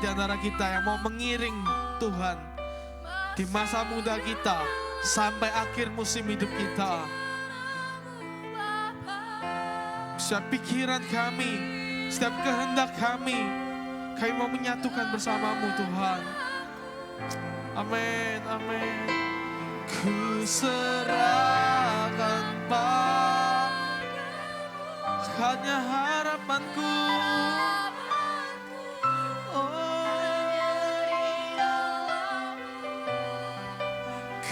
di antara kita yang mau mengiring Tuhan di masa muda kita sampai akhir musim hidup kita. Setiap pikiran kami, setiap kehendak kami mau menyatukan bersamamu Tuhan. Amin, amin. Ku serahkan hanya harapanku.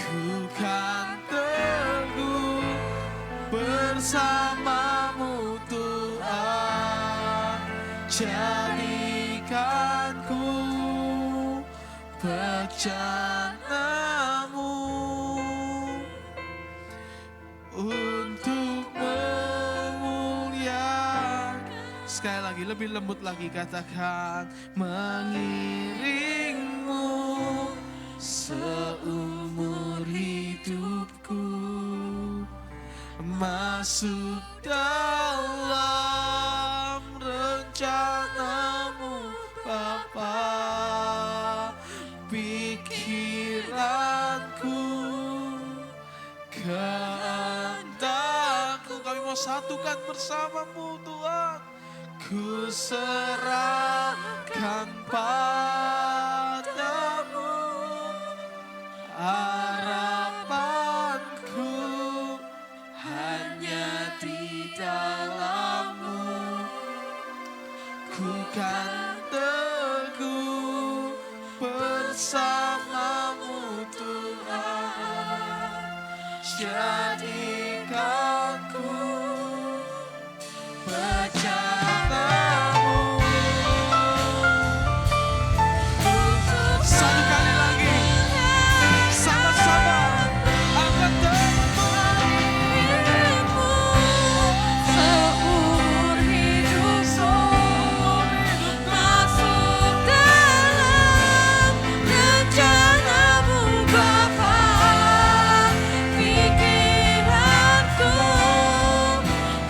Ku kan teguh bersamamu Tuhan, jadikanku bejanamu untuk memuliakan. Sekali lagi, lebih lembut lagi, katakan mengiringmu seumur hidupku, masuk dalam rencanamu Bapa. Pikiranku, kehendakku, kami mau satukan bersamamu Tuhan. Ku serahkan padamu harapanku, hanya di dalam-Mu. Ku kan teguh bersamamu Tuhan, jadikanku bejanamu. Satu kali lagi, sama-sama angkat tanganmu. Seumur hidupku, masuk dalam rencanamu Bapa. Pikiranku,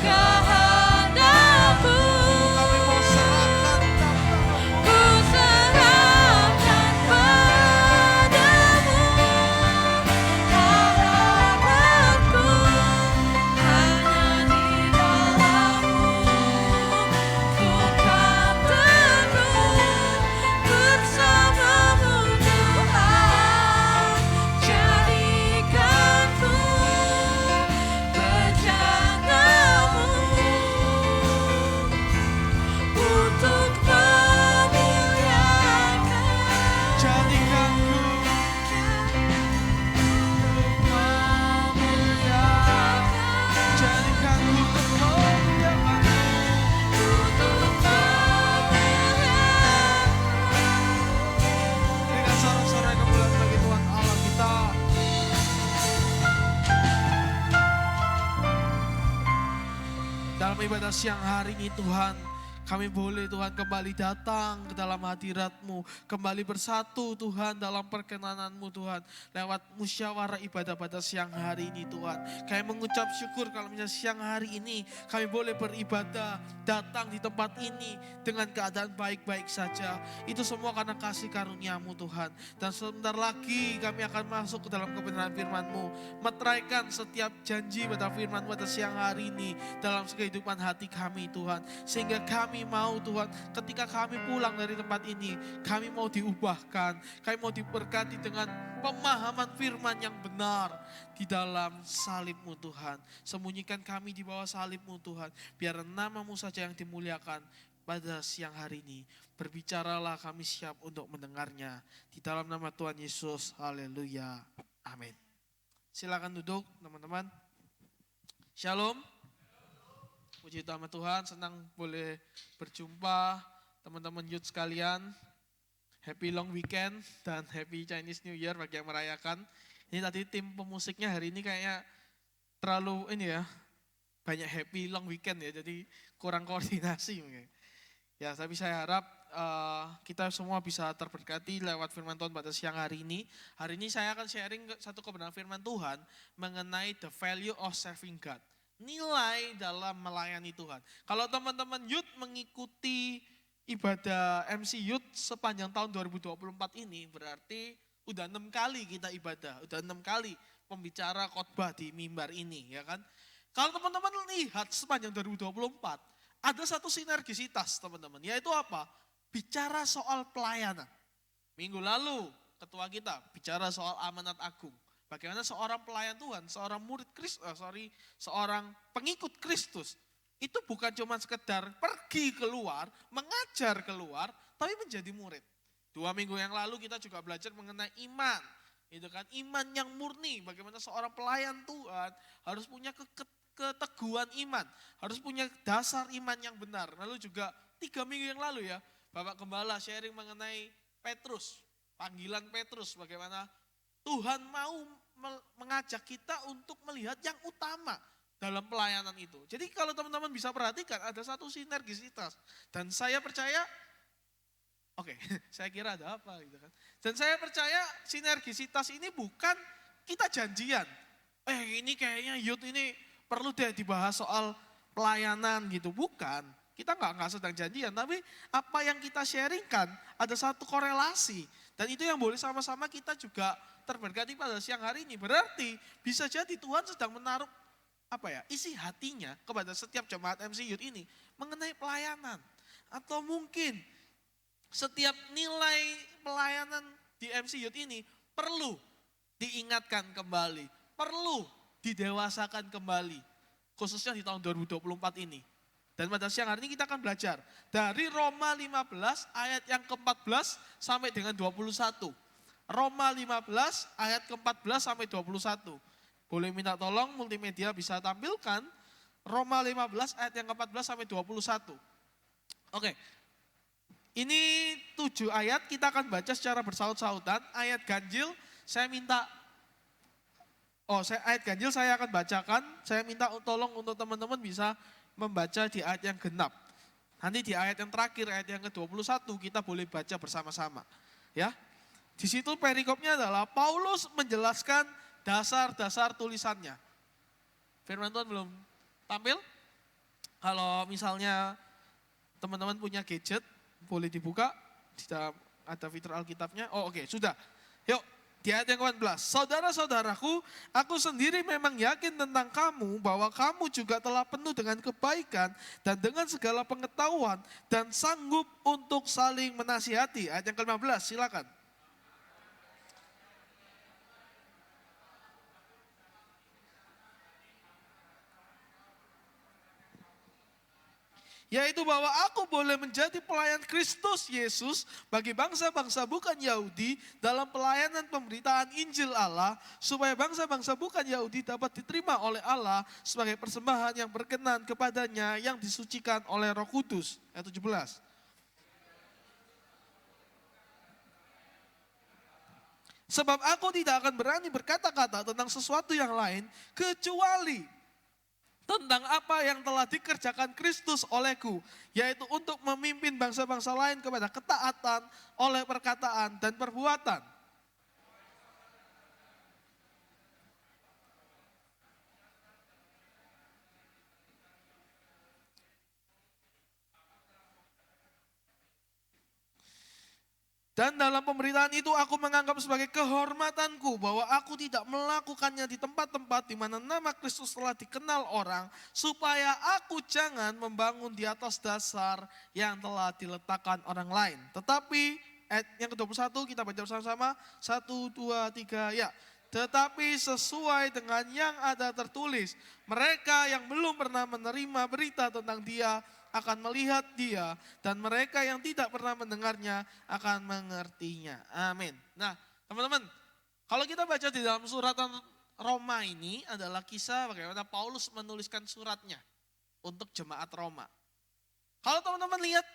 kehendakku, ku serahkan padamu harapanku, hanya di dalam-Mu. Ku kan teguh bersamamu Tuhan, jadikanku bejanamu untuk memuliakan. Jadikanku memuliakan, jadikanku untuk memuliakan. Dengan sorak-sorai kemuliaan bagi Tuhan Allah kita. Dalam ibadah siang hari ini Tuhan, kami boleh Tuhan kembali datang ke dalam hadirat-Mu, kembali bersatu Tuhan dalam perkenanan-Mu Tuhan, lewat musyawarah ibadah pada siang hari ini Tuhan. Kami mengucap syukur kalau misalnya siang hari ini kami boleh beribadah, datang di tempat ini dengan keadaan baik-baik saja. Itu semua karena kasih karunia-Mu Tuhan. Dan sebentar lagi kami akan masuk ke dalam kebenaran firman-Mu, meteraikan setiap janji pada firman-Mu pada siang hari ini dalam kehidupan hati kami Tuhan. Sehingga kami mau Tuhan, ketika kami pulang dari tempat ini, kami mau diubahkan, kami mau diberkati dengan pemahaman firman yang benar di dalam salib-Mu Tuhan. Sembunyikan kami di bawah salib-Mu Tuhan, biar nama-Mu saja yang dimuliakan pada siang hari ini. Berbicaralah, kami siap untuk mendengarnya. Di dalam nama Tuhan Yesus, haleluya, amin. Silakan duduk teman-teman. Shalom. Puji utama Tuhan, senang boleh berjumpa teman-teman youth sekalian. Happy long weekend dan happy Chinese New Year bagi yang merayakan. Ini tadi tim pemusiknya hari ini kayaknya terlalu banyak happy long weekend ya, jadi kurang koordinasi mungkin. Ya, tapi saya harap kita semua bisa terberkati lewat firman Tuhan pada siang hari ini. Hari ini saya akan sharing satu kebenaran firman Tuhan mengenai the value of serving God. Nilai dalam melayani Tuhan. Kalau teman-teman youth mengikuti ibadah MC Youth sepanjang tahun 2024 ini berarti udah 6 kali kita ibadah, udah 6 kali pembicara khotbah di mimbar ini ya kan. Kalau teman-teman lihat sepanjang 2024, ada satu sinergisitas teman-teman, yaitu apa? Bicara soal pelayanan. Minggu lalu ketua kita bicara soal amanat agung. Bagaimana seorang pelayan Tuhan, seorang murid Kristus, seorang pengikut Kristus, itu bukan cuma sekedar pergi keluar, mengajar keluar, tapi menjadi murid. 2 minggu yang lalu kita juga belajar mengenai iman. Itu kan iman yang murni, bagaimana seorang pelayan Tuhan harus punya keteguhan iman, harus punya dasar iman yang benar. Lalu juga 3 minggu yang lalu ya, Bapak Gembala sharing mengenai Petrus, panggilan Petrus, bagaimana Tuhan mau mengajak kita untuk melihat yang utama dalam pelayanan itu. Jadi kalau teman-teman bisa perhatikan ada satu sinergisitas. Dan saya percaya, oke, saya kira ada apa gitu kan. Dan saya percaya sinergisitas ini bukan kita janjian. Ini kayaknya youth ini perlu deh dibahas soal pelayanan gitu. Bukan, kita nggak sedang janjian. Tapi apa yang kita sharingkan ada satu korelasi. Dan itu yang boleh sama-sama kita juga terberkati pada siang hari ini. Berarti bisa jadi Tuhan sedang menaruh isi hatinya kepada setiap jemaat MC Youth ini mengenai pelayanan. Atau mungkin setiap nilai pelayanan di MC Youth ini perlu diingatkan kembali, perlu didewasakan kembali, khususnya di tahun 2024 ini. Dan pada siang hari ini kita akan belajar dari Roma 15 ayat yang ke-14 sampai dengan 21. Roma 15 ayat ke-14 sampai 21. Boleh minta tolong multimedia bisa tampilkan Roma 15 ayat yang ke-14 sampai 21. Oke. Ini 7 ayat kita akan baca secara bersaut-sautan. Ayat ganjil saya minta ayat ganjil saya akan bacakan. Saya minta tolong untuk teman-teman bisa membaca di ayat yang genap. Nanti di ayat yang terakhir, ayat yang ke-21 kita boleh baca bersama-sama. Ya. Di situ perikopnya adalah Paulus menjelaskan dasar-dasar tulisannya. Firman Tuhan belum tampil? Kalau misalnya teman-teman punya gadget, boleh dibuka. Ada fitur Alkitabnya. Oke, sudah. Yuk, di ayat yang ke-14. Saudara-saudaraku, aku sendiri memang yakin tentang kamu bahwa kamu juga telah penuh dengan kebaikan dan dengan segala pengetahuan dan sanggup untuk saling menasihati. Ayat yang ke-15, silakan. Yaitu bahwa aku boleh menjadi pelayan Kristus Yesus bagi bangsa-bangsa bukan Yahudi dalam pelayanan pemberitaan Injil Allah, supaya bangsa-bangsa bukan Yahudi dapat diterima oleh Allah sebagai persembahan yang berkenan kepadanya yang disucikan oleh Roh Kudus. Ayat 17. Sebab aku tidak akan berani berkata-kata tentang sesuatu yang lain kecuali tentang apa yang telah dikerjakan Kristus olehku, yaitu untuk memimpin bangsa-bangsa lain kepada ketaatan oleh perkataan dan perbuatan. Dan dalam pemberitaan itu aku menganggap sebagai kehormatanku bahwa aku tidak melakukannya di tempat-tempat di mana nama Kristus telah dikenal orang, supaya aku jangan membangun di atas dasar yang telah diletakkan orang lain. Tetapi ayat yang ke-21 kita baca bersama-sama, 1, 2, 3, ya. Tetapi sesuai dengan yang ada tertulis, mereka yang belum pernah menerima berita tentang Dia akan melihat Dia, dan mereka yang tidak pernah mendengarnya akan mengertinya. Amin. Nah, teman-teman, kalau kita baca di dalam suratan Roma ini adalah kisah bagaimana Paulus menuliskan suratnya untuk jemaat Roma. Kalau teman-teman lihat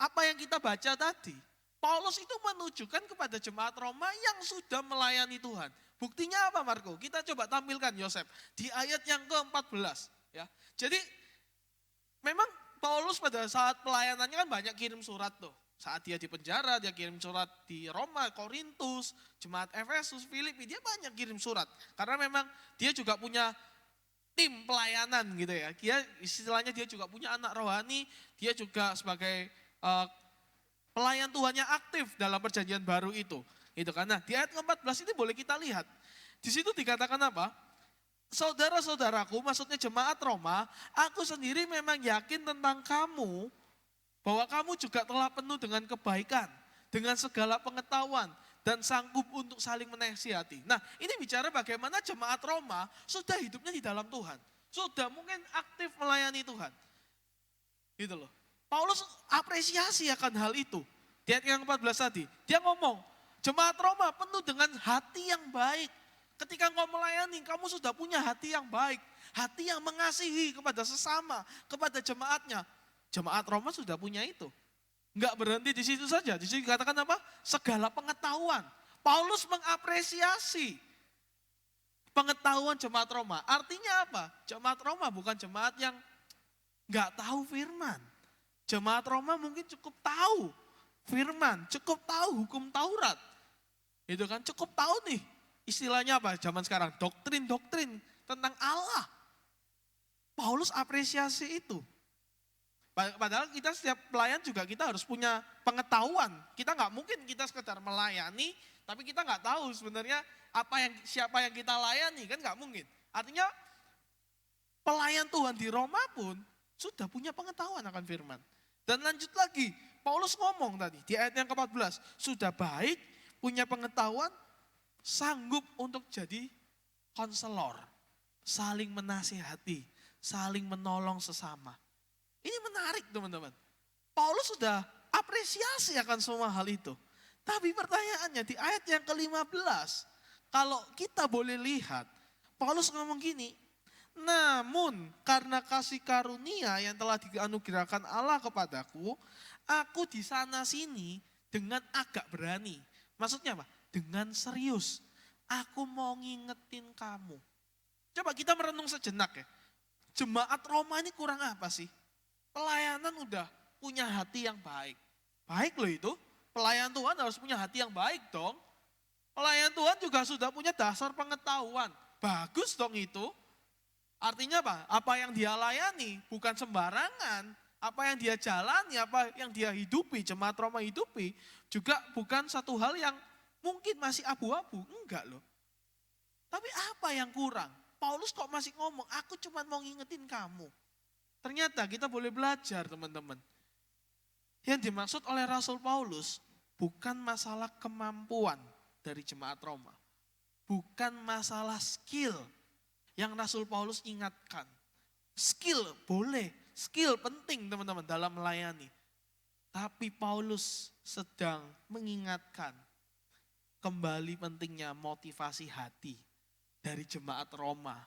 apa yang kita baca tadi, Paulus itu menunjukkan kepada jemaat Roma yang sudah melayani Tuhan. Buktinya apa, Marco? Kita coba tampilkan, Yosef, di ayat yang ke-14. Ya. Jadi memang Paulus pada saat pelayanannya kan banyak kirim surat tuh. Saat dia di penjara, dia kirim surat di Roma, Korintus, jemaat Efesus, Filipi, dia banyak kirim surat. Karena memang dia juga punya tim pelayanan gitu ya. Dia istilahnya dia juga punya anak rohani, dia juga sebagai eh, pelayan Tuhan yang aktif dalam perjanjian baru itu. Itu kan. Nah, di ayat ke-14 ini boleh kita lihat. Di situ dikatakan apa? Saudara-saudaraku, maksudnya jemaat Roma, aku sendiri memang yakin tentang kamu, bahwa kamu juga telah penuh dengan kebaikan, dengan segala pengetahuan, dan sanggup untuk saling menasihati. Nah, ini bicara bagaimana jemaat Roma sudah hidupnya di dalam Tuhan. Sudah mungkin aktif melayani Tuhan. Gitu loh. Paulus apresiasi akan hal itu. Di ayat yang 14 tadi, dia ngomong, jemaat Roma penuh dengan hati yang baik. Ketika engkau melayani, kamu sudah punya hati yang baik. Hati yang mengasihi kepada sesama, kepada jemaatnya. Jemaat Roma sudah punya itu. Enggak berhenti di situ saja. Di situ dikatakan apa? Segala pengetahuan. Paulus mengapresiasi pengetahuan jemaat Roma. Artinya apa? Jemaat Roma bukan jemaat yang enggak tahu firman. Jemaat Roma mungkin cukup tahu firman, cukup tahu hukum Taurat. Itu kan cukup tahu nih. Istilahnya apa zaman sekarang? Doktrin-doktrin tentang Allah. Paulus apresiasi itu. Padahal kita setiap pelayan juga kita harus punya pengetahuan. Kita nggak mungkin kita sekedar melayani, tapi kita nggak tahu sebenarnya siapa yang kita layani, kan nggak mungkin. Artinya pelayan Tuhan di Roma pun sudah punya pengetahuan akan firman. Dan lanjut lagi, Paulus ngomong tadi di ayat yang ke-14, sudah baik, punya pengetahuan, sanggup untuk jadi konselor, saling menasihati, saling menolong sesama. Ini menarik teman-teman. Paulus sudah apresiasi akan semua hal itu. Tapi pertanyaannya di ayat yang ke-15, kalau kita boleh lihat, Paulus ngomong gini, namun karena kasih karunia yang telah dianugerahkan Allah kepadaku, aku di sana sini dengan agak berani. Maksudnya apa? Dengan serius. Aku mau ngingetin kamu. Coba kita merenung sejenak ya. Jemaat Roma ini kurang apa sih? Pelayanan udah punya hati yang baik. Baik loh itu. Pelayan Tuhan harus punya hati yang baik dong. Pelayan Tuhan juga sudah punya dasar pengetahuan. Bagus dong itu. Artinya apa? Apa yang dia layani bukan sembarangan. Apa yang dia jalani, apa yang dia hidupi, jemaat Roma hidupi. Juga bukan satu hal yang mungkin masih abu-abu. Enggak loh. Tapi apa yang kurang? Paulus kok masih ngomong, aku cuma mau ngingetin kamu. Ternyata kita boleh belajar teman-teman. Yang dimaksud oleh Rasul Paulus bukan masalah kemampuan dari jemaat Roma. Bukan masalah skill yang Rasul Paulus ingatkan. Skill boleh, skill penting teman-teman dalam melayani. Tapi Paulus sedang mengingatkan kembali pentingnya motivasi hati dari jemaat Roma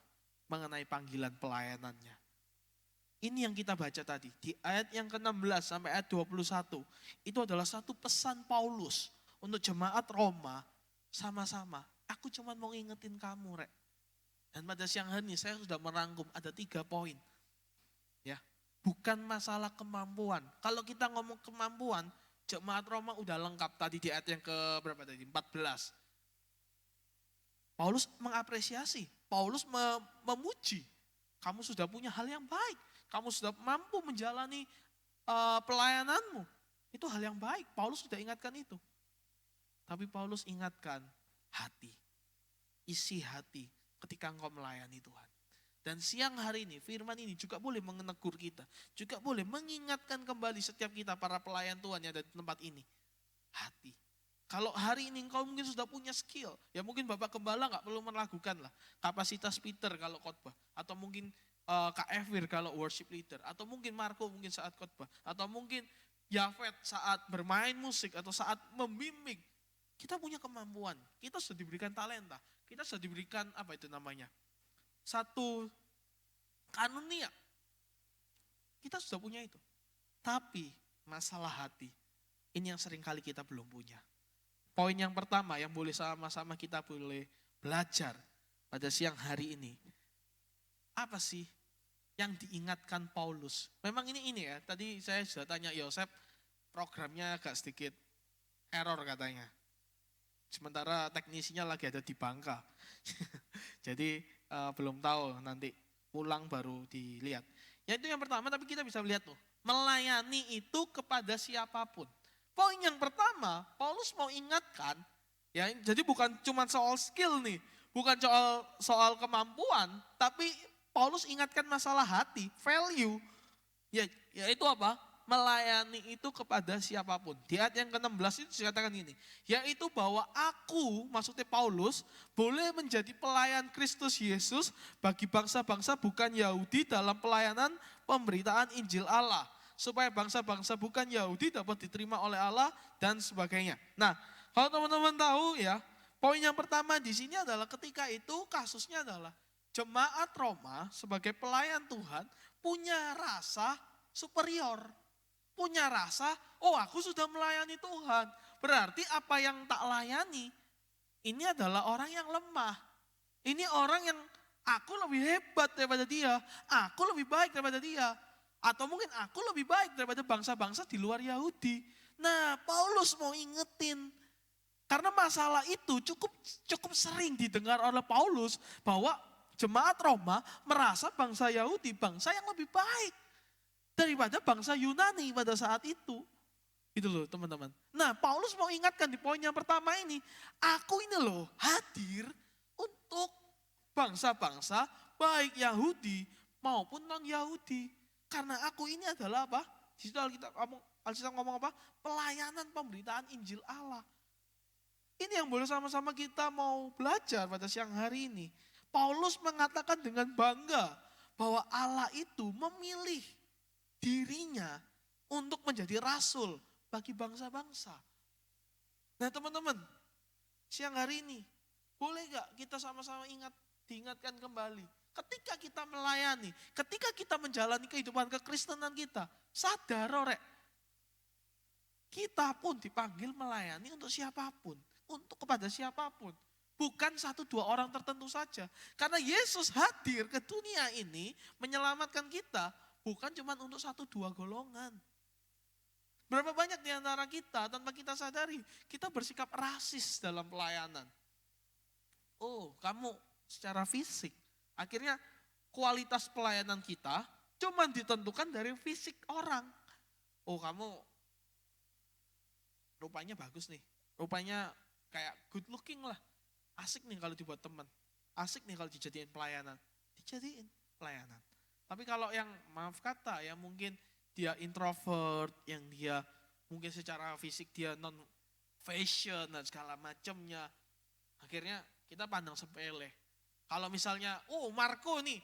mengenai panggilan pelayanannya. Ini yang kita baca tadi, di ayat yang ke-16 sampai ayat 21. Itu adalah satu pesan Paulus untuk jemaat Roma sama-sama. Aku cuma mau ngingetin kamu, Rek. Dan pada siang hari ini saya sudah merangkum ada 3 poin. Ya, bukan masalah kemampuan. Kalau kita ngomong kemampuan, jemaat Roma udah lengkap tadi di ayat yang ke berapa tadi? 14. Paulus mengapresiasi, Paulus memuji. Kamu sudah punya hal yang baik. Kamu sudah mampu menjalani pelayananmu. Itu hal yang baik. Paulus sudah ingatkan itu. Tapi Paulus ingatkan hati. Isi hati ketika engkau melayani Tuhan. Dan siang hari ini firman ini juga boleh menegur kita. Juga boleh mengingatkan kembali setiap kita para pelayan Tuhan yang ada di tempat ini. Hati. Kalau hari ini engkau mungkin sudah punya skill. Ya mungkin Bapak Gembala gak perlu meragukan lah. Kapasitas Peter kalau khotbah. Atau mungkin Kak Evir kalau worship leader, atau mungkin Marco mungkin saat khotbah, atau mungkin Yafet saat bermain musik, atau saat membimbing. Kita punya kemampuan, kita sudah diberikan talenta, kita sudah diberikan apa itu namanya, satu karunia. Kita sudah punya itu. Tapi masalah hati, ini yang sering kali kita belum punya. Poin yang pertama yang boleh sama-sama kita boleh belajar pada siang hari ini. Apa sih yang diingatkan Paulus? Memang ini ya, tadi saya sudah tanya Yosep, programnya agak sedikit error katanya. Sementara teknisinya lagi ada di Bangka. Jadi belum tahu, nanti pulang baru dilihat. Ya itu yang pertama, tapi kita bisa lihat tuh. Melayani itu kepada siapapun. Poin yang pertama, Paulus mau ingatkan, ya, jadi bukan cuma soal skill nih, bukan soal kemampuan, tapi Paulus ingatkan masalah hati, value. Yaitu apa? Melayani itu kepada siapapun. Di ayat yang ke-16 itu dikatakan gini, yaitu bahwa aku, maksudnya Paulus, boleh menjadi pelayan Kristus Yesus bagi bangsa-bangsa bukan Yahudi dalam pelayanan pemberitaan Injil Allah. Supaya bangsa-bangsa bukan Yahudi dapat diterima oleh Allah dan sebagainya. Nah, kalau teman-teman tahu ya, poin yang pertama di sini adalah ketika itu kasusnya adalah jemaat Roma sebagai pelayan Tuhan punya rasa superior. Punya rasa, oh aku sudah melayani Tuhan. Berarti apa yang tak layani, ini adalah orang yang lemah. Ini orang yang aku lebih hebat daripada dia. Aku lebih baik daripada dia. Atau mungkin aku lebih baik daripada bangsa-bangsa di luar Yahudi. Nah, Paulus mau ingetin. Karena masalah itu cukup sering didengar oleh Paulus bahwa jemaat Roma merasa bangsa Yahudi bangsa yang lebih baik daripada bangsa Yunani pada saat itu. Itu loh teman-teman. Nah, Paulus mau ingatkan di poin yang pertama ini, aku ini loh hadir untuk bangsa-bangsa baik Yahudi maupun non-Yahudi. Karena aku ini adalah apa? Di situ Alkitab ngomong apa? Pelayanan pemberitaan Injil Allah. Ini yang boleh sama-sama kita mau belajar pada siang hari ini. Paulus mengatakan dengan bangga bahwa Allah itu memilih dirinya untuk menjadi rasul bagi bangsa-bangsa. Nah teman-teman, siang hari ini boleh gak kita sama-sama diingatkan kembali. Ketika kita melayani, ketika kita menjalani kehidupan kekristenan kita, sadar orek. Kita pun dipanggil melayani untuk siapapun, untuk kepada siapapun. Bukan 1-2 orang tertentu saja. Karena Yesus hadir ke dunia ini menyelamatkan kita, bukan cuma untuk 1-2 golongan. Berapa banyak di antara kita tanpa kita sadari, kita bersikap rasis dalam pelayanan. Oh, kamu secara fisik. Akhirnya kualitas pelayanan kita cuma ditentukan dari fisik orang. Oh, kamu rupanya bagus nih. Rupanya kayak good looking lah. Asik nih kalau dibuat teman. Asik nih kalau dijadiin pelayanan. Dijadiin pelayanan. Tapi kalau yang maaf kata yang mungkin dia introvert, yang dia mungkin secara fisik dia non fashion dan segala macamnya, akhirnya kita pandang sepele. Kalau misalnya, oh Marco nih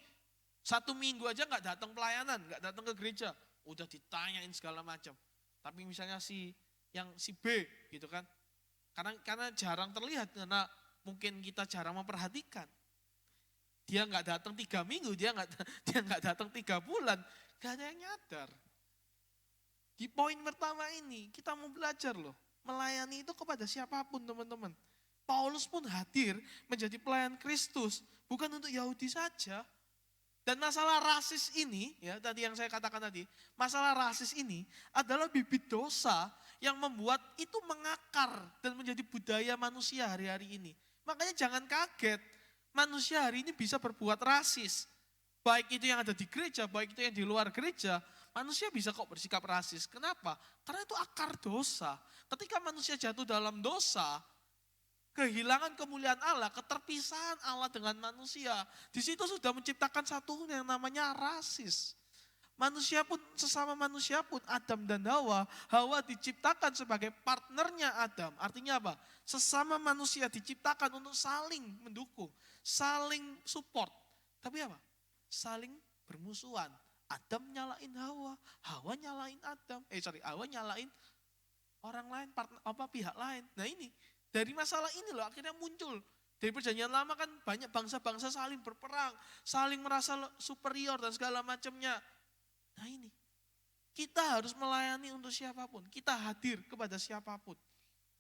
1 minggu aja nggak datang pelayanan, nggak datang ke gereja, udah ditanyain segala macam. Tapi misalnya si B gitu kan, karena jarang terlihat karena mungkin kita jarang memperhatikan. Dia nggak datang 3 minggu, dia nggak datang 3 bulan, gak ada yang nyadar. Di poin pertama ini kita mau belajar loh, melayani itu kepada siapapun teman-teman. Paulus pun hadir menjadi pelayan Kristus, bukan untuk Yahudi saja. Dan masalah rasis ini, ya tadi yang saya katakan tadi, masalah rasis ini adalah bibit dosa yang membuat itu mengakar dan menjadi budaya manusia hari-hari ini. Makanya jangan kaget, manusia hari ini bisa berbuat rasis. Baik itu yang ada di gereja, baik itu yang di luar gereja, manusia bisa kok bersikap rasis. Kenapa? Karena itu akar dosa. Ketika manusia jatuh dalam dosa, kehilangan kemuliaan Allah, keterpisahan Allah dengan manusia. Di situ sudah menciptakan satu yang namanya rasis. Manusia pun, sesama manusia pun, Adam dan Hawa, Hawa diciptakan sebagai partnernya Adam. Artinya apa? Sesama manusia diciptakan untuk saling mendukung, saling support. Tapi apa? Saling bermusuhan. Adam nyalain Hawa, Hawa nyalain Adam. Hawa nyalain orang lain, pihak lain. Nah ini, dari masalah ini loh akhirnya muncul. Dari perjanjian lama kan banyak bangsa-bangsa saling berperang, saling merasa superior dan segala macamnya. Nah ini, kita harus melayani untuk siapapun, kita hadir kepada siapapun,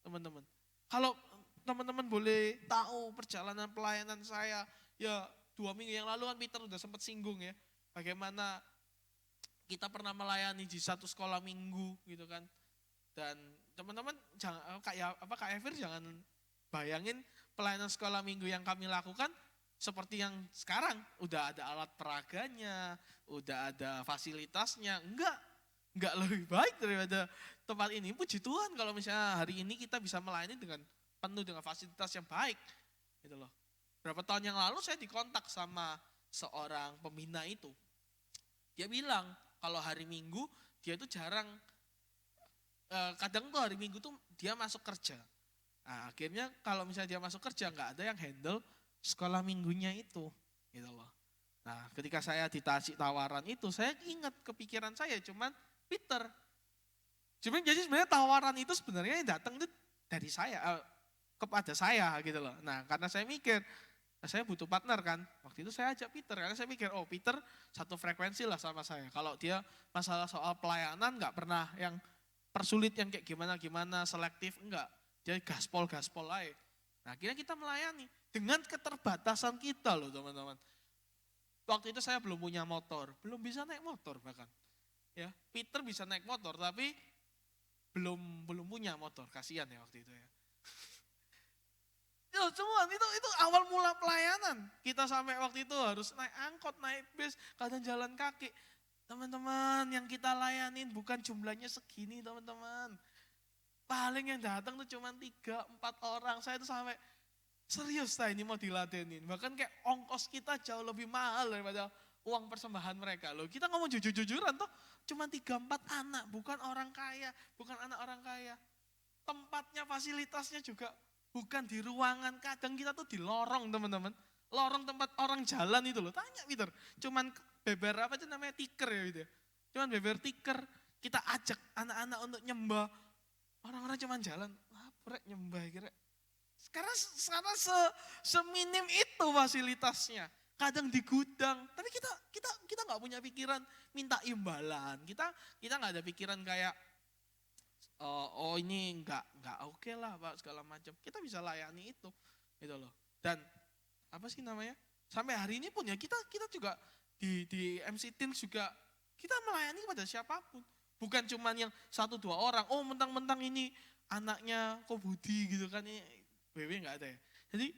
teman-teman. Kalau teman-teman boleh tahu perjalanan pelayanan saya, ya 2 minggu yang lalu kan Peter udah sempat singgung ya, bagaimana kita pernah melayani di satu sekolah minggu gitu kan. Dan teman-teman jangan Kak Evir jangan bayangin pelayanan sekolah minggu yang kami lakukan seperti yang sekarang, udah ada alat peraganya, udah ada fasilitasnya, enggak. nggak lebih baik daripada tempat ini. Puji Tuhan kalau misalnya hari ini kita bisa melayani dengan penuh dengan fasilitas yang baik. Gitu loh. Berapa tahun yang lalu saya dikontak sama seorang pembina itu. Dia bilang kalau hari Minggu dia itu jarang, kadang tuh hari Minggu tuh dia masuk kerja. Nah, akhirnya kalau misalnya dia masuk kerja nggak ada yang handle sekolah minggunya itu. Gitu loh. Nah ketika saya dikasih tawaran itu saya ingat kepikiran saya cuman Peter. Cuman jadi sebenarnya tawaran itu sebenarnya yang datang itu dari saya, kepada saya gitu loh. Nah karena saya mikir, saya butuh partner kan. Waktu itu saya ajak Peter karena saya mikir, oh Peter satu frekuensi lah sama saya. Kalau dia masalah soal pelayanan nggak pernah yang persulit yang kayak gimana-gimana, selektif, enggak. Dia gaspol aja. Nah akhirnya kita melayani dengan keterbatasan kita loh teman-teman. Waktu itu saya belum punya motor, belum bisa naik motor bahkan. Ya, Peter bisa naik motor tapi belum punya motor, kasihan ya waktu itu ya. Semua itu awal mula pelayanan. Kita sampai waktu itu harus naik angkot, naik bis, kadang jalan kaki. Teman-teman yang kita layanin bukan jumlahnya segini teman-teman. Paling yang datang tuh cuma 3-4 orang. Saya tuh sampai serius ini mau diladenin. Bahkan kayak ongkos kita jauh lebih mahal daripada uang persembahan mereka. Loh kita ngomong jujur-jujuran tuh cuma 3-4 anak. Bukan orang kaya, bukan anak orang kaya. Tempatnya, fasilitasnya juga bukan di ruangan, kadang kita tuh di lorong teman-teman. Lorong tempat orang jalan itu loh, tanya Peter. Cuman beber apa itu namanya tiker ya gitu ya. Cuman beber tiker, kita ajak anak-anak untuk nyembah. Orang-orang cuman jalan, apa nyembah kira. Sekarang seminim itu fasilitasnya. Kadang di gudang, tapi kita nggak punya pikiran minta imbalan. Kita nggak ada pikiran kayak oh ini nggak oke lah Pak segala macam. Kita bisa layani itu gitu loh. Dan apa sih namanya? Sampai hari ini pun ya kita juga di MC Team juga kita melayani kepada siapapun. Bukan cuman yang 1-2 orang. Oh mentang-mentang ini anaknya Ko Budi gitu kan, ini BW nggak ada ya. Jadi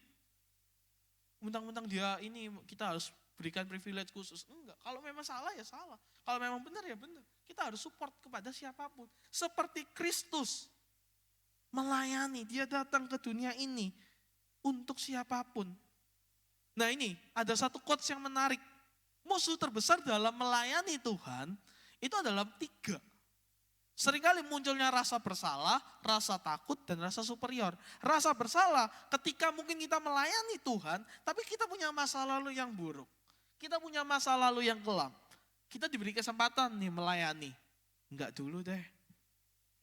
mentang-mentang dia ini kita harus berikan privilege khusus. Enggak, kalau memang salah ya salah. Kalau memang benar ya benar. Kita harus support kepada siapapun. Seperti Kristus melayani, dia datang ke dunia ini untuk siapapun. Nah ini ada satu quotes yang menarik. Musuh terbesar dalam melayani Tuhan itu adalah 3. Seringkali munculnya rasa bersalah, rasa takut, dan rasa superior. Rasa bersalah ketika mungkin kita melayani Tuhan, tapi kita punya masa lalu yang buruk. Kita punya masa lalu yang kelam. Kita diberi kesempatan nih melayani. Enggak dulu deh,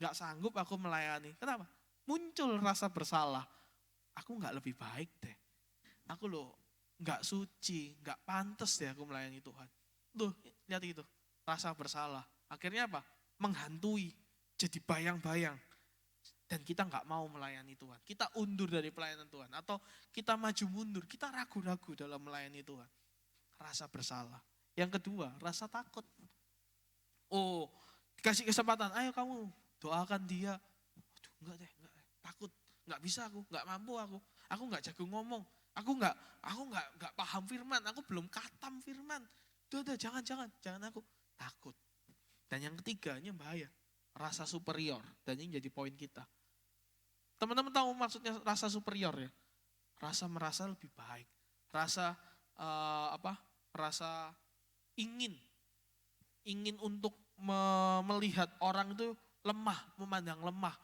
enggak sanggup aku melayani. Kenapa? Muncul rasa bersalah. Aku enggak lebih baik deh. Aku loh enggak suci, enggak pantas deh aku melayani Tuhan. Tuh, lihat itu, rasa bersalah. Akhirnya apa? Menghantui, jadi bayang-bayang. Dan kita nggak mau melayani Tuhan. Kita undur dari pelayanan Tuhan. Atau kita maju mundur, kita ragu-ragu dalam melayani Tuhan. Rasa bersalah. Yang kedua, rasa takut. Oh, dikasih kesempatan, ayo kamu doakan dia. Aduh, enggak deh, takut. Enggak bisa aku, enggak mampu aku. Aku enggak jago ngomong. Aku enggak paham firman, aku belum katam firman. Udah, jangan aku. Takut. Dan yang ketiga, ini bahaya. Rasa superior. Dan ini jadi poin kita. Teman-teman tahu maksudnya rasa superior ya? Rasa merasa lebih baik. Rasa Rasa ingin untuk melihat orang itu lemah, memandang lemah.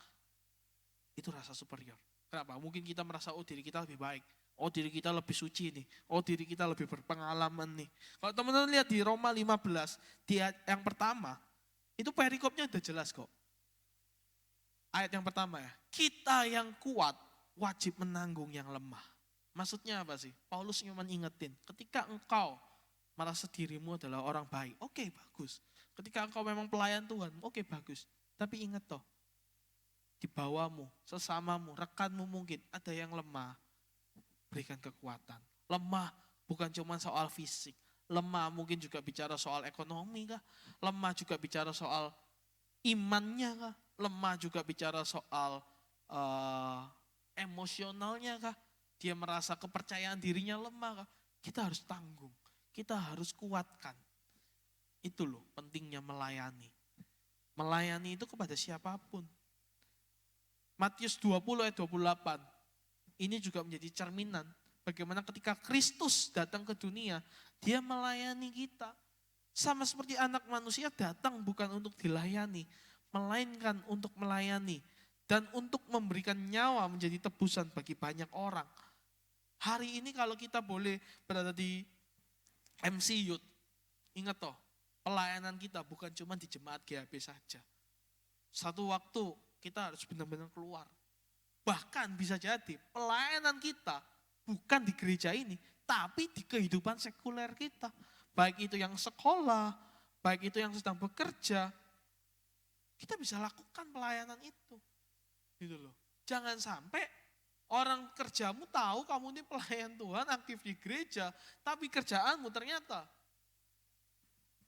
Itu rasa superior. Kenapa? Mungkin kita merasa oh diri kita lebih baik. Oh diri kita lebih suci nih. Oh diri kita lebih berpengalaman nih. Kalau teman-teman lihat di Roma 15, di ayat yang pertama, itu perikopnya udah jelas kok. Ayat yang pertama ya, kita yang kuat wajib menanggung yang lemah. Maksudnya apa sih? Paulus cuma ingetin, ketika engkau merasa dirimu adalah orang baik, oke bagus. Ketika engkau memang pelayan Tuhan, oke bagus. Tapi ingat toh, di bawahmu, sesamamu, rekanmu mungkin ada yang lemah, berikan kekuatan. Lemah bukan cuma soal fisik, lemah mungkin juga bicara soal ekonomi kah, lemah juga bicara soal imannya kah, lemah juga bicara soal emosionalnya kah, dia merasa kepercayaan dirinya lemah kah, kita harus tanggung, kita harus kuatkan. Itu loh pentingnya melayani. Melayani itu kepada siapapun. Matius 20 ayat 28. Ini juga menjadi cerminan bagaimana ketika Kristus datang ke dunia, dia melayani kita. Sama seperti anak manusia datang bukan untuk dilayani, melainkan untuk melayani. Dan untuk memberikan nyawa menjadi tebusan bagi banyak orang. Hari ini kalau kita boleh berada di MC Youth, ingat toh, pelayanan kita bukan cuma di jemaat GHB saja. Satu waktu kita harus benar-benar keluar. Bahkan bisa jadi pelayanan kita bukan di gereja ini, tapi di kehidupan sekuler kita. Baik itu yang sekolah, baik itu yang sedang bekerja, kita bisa lakukan pelayanan itu. Gitu loh. Jangan sampai orang kerjamu tahu kamu ini pelayan Tuhan, aktif di gereja, tapi kerjaanmu ternyata